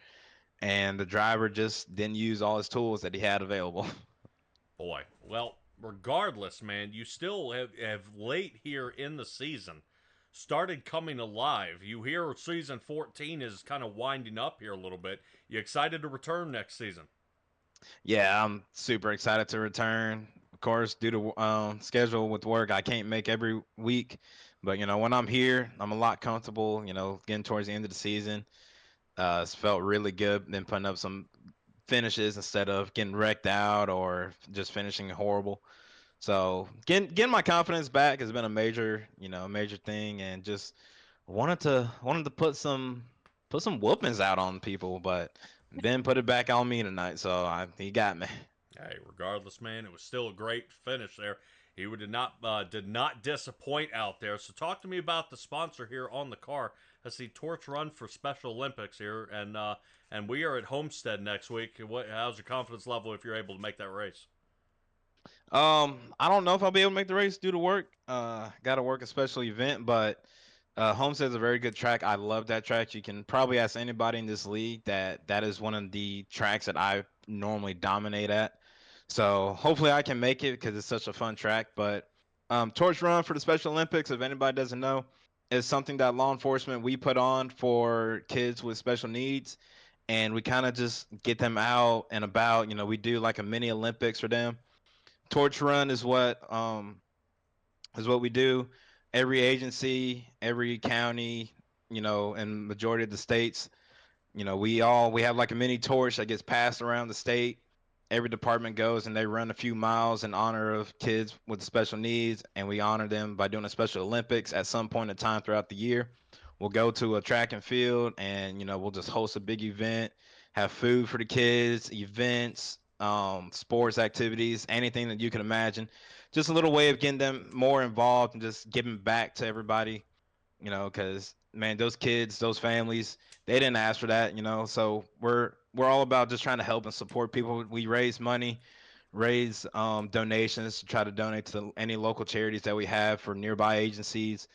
and the driver just didn't use all his tools that he had available. Boy, well, regardless, man, you still have late here in the season started coming alive. You hear season 14 is kind of winding up here a little bit. You excited to return next season? Yeah, I'm super excited to return. course, due to schedule with work, I can't make every week. But when I'm here, I'm a lot comfortable. Getting towards the end of the season, it's felt really good. Been putting up some finishes instead of getting wrecked out or just finishing horrible. So getting my confidence back has been a major thing, and just wanted to put some whoopings out on people, but Ben put it back on me tonight, so he got me. Hey, regardless, man, it was still a great finish there. He did not disappoint out there. So talk to me about the sponsor here on the car. That's the Torch Run for Special Olympics here, and we are at Homestead next week. How's your confidence level if you're able to make that race? I don't know if I'll be able to make the race due to work. Got to work a special event, but Homestead's a very good track. I love that track. You can probably ask anybody in this league that is one of the tracks that I normally dominate at. So hopefully I can make it because it's such a fun track. But Torch Run for the Special Olympics, if anybody doesn't know, is something that law enforcement we put on for kids with special needs, and we kind of just get them out and about. We do like a mini Olympics for them. Torch Run is what we do. Every agency, every county, and majority of the states, we have like a mini torch that gets passed around the state. Every department goes and they run a few miles in honor of kids with special needs, and we honor them by doing a Special Olympics at some point in time throughout the year. We'll go to a track and field, and we'll just host a big event, have food for the kids, events, sports activities, anything that you can imagine. Just a little way of getting them more involved and just giving back to everybody, because man, those kids, those families, they didn't ask for that, So we're all about just trying to help and support people. We raise money, raise donations to try to donate to any local charities that we have for nearby agencies.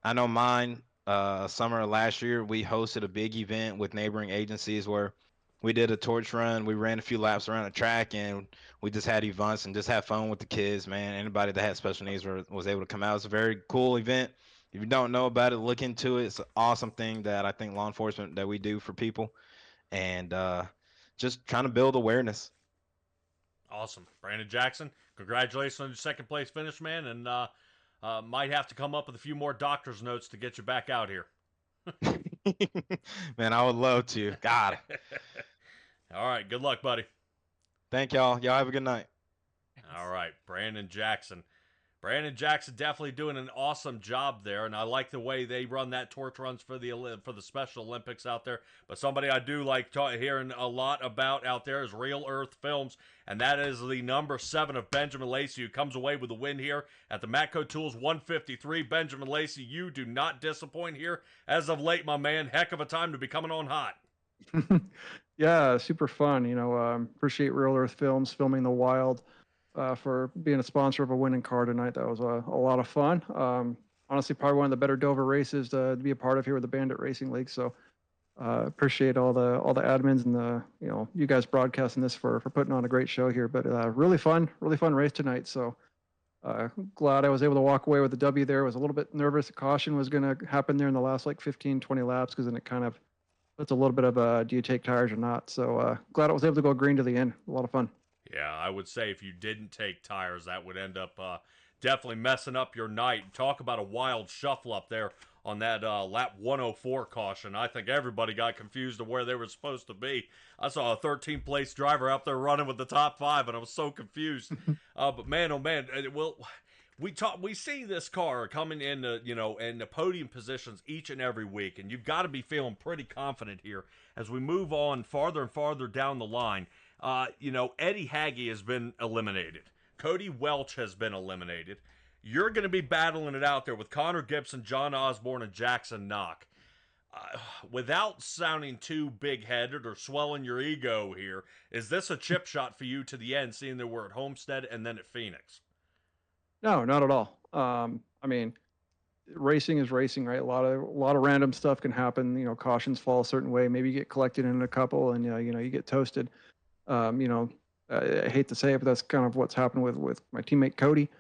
I know mine. Summer of last year, we hosted a big event with neighboring agencies where we did a torch run. We ran a few laps around the track, and we just had events and just had fun with the kids, man. Anybody that had special needs was able to come out. It's a very cool event. If you don't know about it, look into it. It's an awesome thing that I think law enforcement that we do for people, and just trying to build awareness. Awesome. Brandon Jackson, congratulations on your second place finish, man, and might have to come up with a few more doctor's notes to get you back out here. Man, I would love to. God. All right. Good luck, buddy. Thank y'all. Y'all have a good night. All right. Brandon Jackson. Brandon Jackson definitely doing an awesome job there, and I like the way they run that torch runs for the Special Olympics out there. But somebody I do like hearing a lot about out there is Real Earth Films, and that is the number 7 of Benjamin Lacey, who comes away with the win here at the MATCO Tools 153. Benjamin Lacey, you do not disappoint here as of late, my man. Heck of a time to be coming on hot. Yeah, super fun. Appreciate Real Earth Films filming the wild. For being a sponsor of a winning car tonight. That was a lot of fun. Honestly, probably one of the better Dover races to be a part of here with the Bandit Racing League. So appreciate all the admins and you guys broadcasting this for putting on a great show here. But really fun race tonight. So glad I was able to walk away with the W there. Was a little bit nervous. Caution was going to happen there in the last 15, 20 laps, because then it kind of puts a little bit of do you take tires or not. So glad I was able to go green to the end. A lot of fun. Yeah, I would say if you didn't take tires, that would end up definitely messing up your night. Talk about a wild shuffle up there on that lap 104 caution. I think everybody got confused of where they were supposed to be. I saw a 13th place driver out there running with the top 5, and I was so confused. But man, oh man, we see this car coming in in the podium positions each and every week, and you've got to be feeling pretty confident here as we move on farther and farther down the line. Eddie Haggy has been eliminated. Cody Welch has been eliminated. You're going to be battling it out there with Connor Gibson, John Osborne, and Jackson Knock. Without sounding too big-headed or swelling your ego here, is this a chip shot for you to the end, seeing that we're at Homestead and then at Phoenix? No, not at all. I mean, racing is racing, right? A lot of random stuff can happen. Cautions fall a certain way. Maybe you get collected in a couple, and you get toasted. I hate to say it, but that's kind of what's happened with my teammate Cody.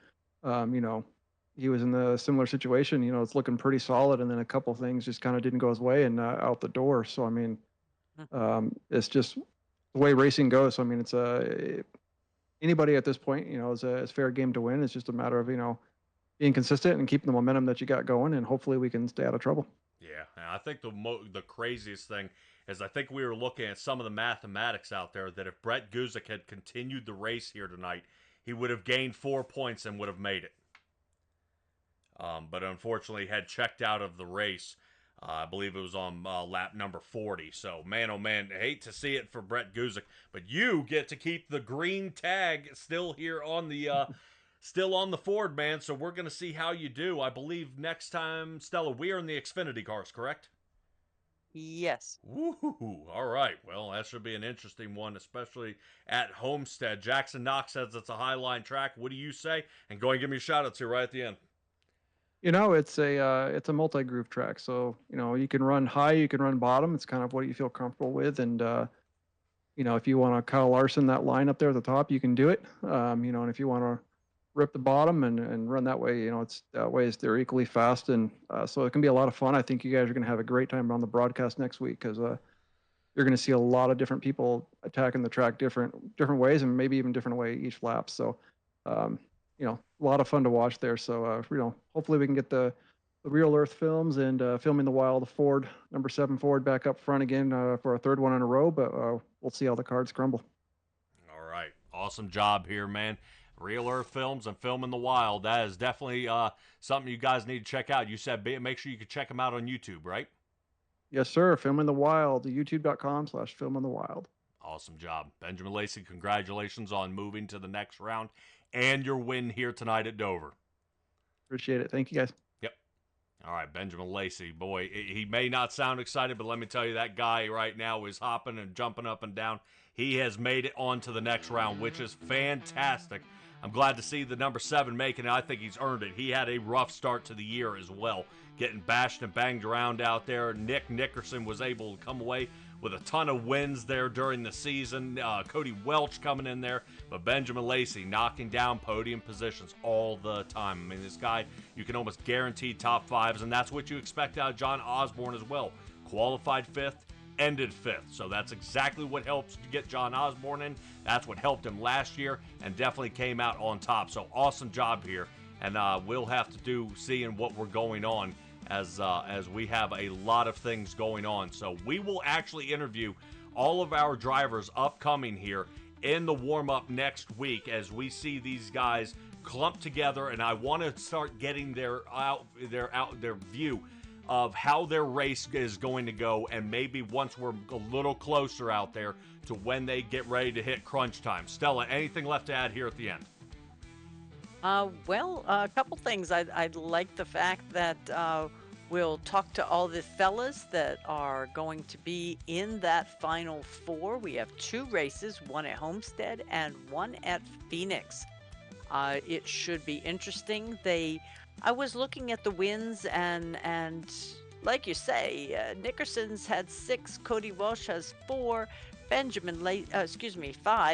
He was in a similar situation. It's looking pretty solid, and then a couple things just kind of didn't go his way and out the door. So I mean, it's just the way racing goes. So I mean, anybody at this point, is fair game to win. It's just a matter of being consistent and keeping the momentum that you got going, and hopefully we can stay out of trouble. Yeah, and I think the craziest thing is I think we were looking at some of the mathematics out there that if Brett Guzik had continued the race here tonight, he would have gained 4 points and would have made it. But unfortunately had checked out of the race. I believe it was on lap number 40. So, man, oh man, I hate to see it for Brett Guzik, but you get to keep the green tag still here on the still on the Ford, man. So we're gonna see how you do. I believe next time, Stella, we are in the Xfinity cars, correct? Yes. Woohoo! All right. Well, that should be an interesting one, especially at Homestead. Jackson Knox says it's a highline track. What do you say? And go and give me a shout out to right at the end. It's a multi-groove track, so you can run high, you can run bottom. It's kind of what you feel comfortable with, and if you want to Kyle Larson that line up there at the top, you can do it. And if you want to rip the bottom and run that way, it's that way they're equally fast, and so it can be a lot of fun. I think you guys are going to have a great time on the broadcast next week because you're going to see a lot of different people attacking the track different ways, and maybe even different way each lap. So. A lot of fun to watch there. So, hopefully we can get the Real Earth films and filming the wild Ford, number 7 Ford back up front again for a third one in a row, but we'll see how the cards crumble. All right. Awesome job here, man. Real Earth films and filming the wild. That is definitely something you guys need to check out. You said make sure you can check them out on YouTube, right? Yes, sir. Filming the Wild, youtube.com/filming the wild. Awesome job. Benjamin Lacey, congratulations on moving to the next round and your win here tonight at Dover. Appreciate it. Thank you, guys. Yep. All right, Benjamin Lacey. Boy, he may not sound excited, but let me tell you, that guy right now is hopping and jumping up and down. He has made it on to the next round, which is fantastic. I'm glad to see the number 7 making it. I think he's earned it. He had a rough start to the year as well, getting bashed and banged around out there. Nick Nickerson was able to come away with a ton of wins there during the season. Cody Welch coming in there, but Benjamin Lacey knocking down podium positions all the time. I mean, this guy, you can almost guarantee top 5s, and that's what you expect out of John Osborne as well. Qualified 5th, ended 5th. So that's exactly what helps to get John Osborne in. That's what helped him last year and definitely came out on top. So awesome job here. And we'll have to do seeing what we're going on as we have a lot of things going on. So we will actually interview all of our drivers upcoming here in the warm-up next week as we see these guys clump together, and I want to start getting their view of how their race is going to go, and maybe once we're a little closer out there to when they get ready to hit crunch time. Stella, anything left to add here at the end? Well, a couple things. I'd like the fact that we'll talk to all the fellas that are going to be in that Final 4. We have 2 races, one at Homestead and one at Phoenix. It should be interesting. I was looking at the wins, and like you say, Nickerson's had 6, Cody Welch has 4, 5,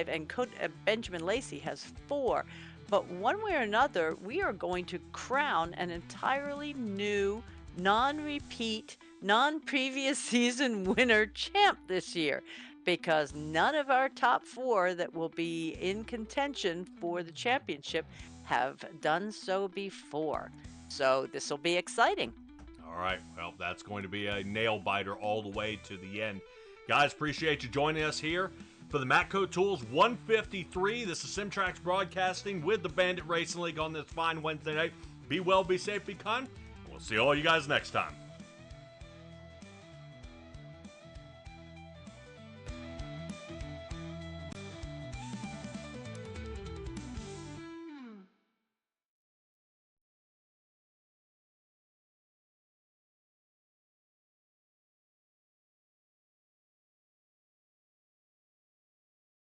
and Benjamin Lacey has 4. But one way or another, we are going to crown an entirely new, non-repeat, non-previous season winner champ this year, because none of our top 4 that will be in contention for the championship have done so before. So this will be exciting. All right. Well, that's going to be a nail-biter all the way to the end. Guys, appreciate you joining us here for the MATCO Tools 153. This is SimTraX Broadcasting with the Bandit Racing League on this fine Wednesday night. Be well, be safe, be kind. We'll see all you guys next time.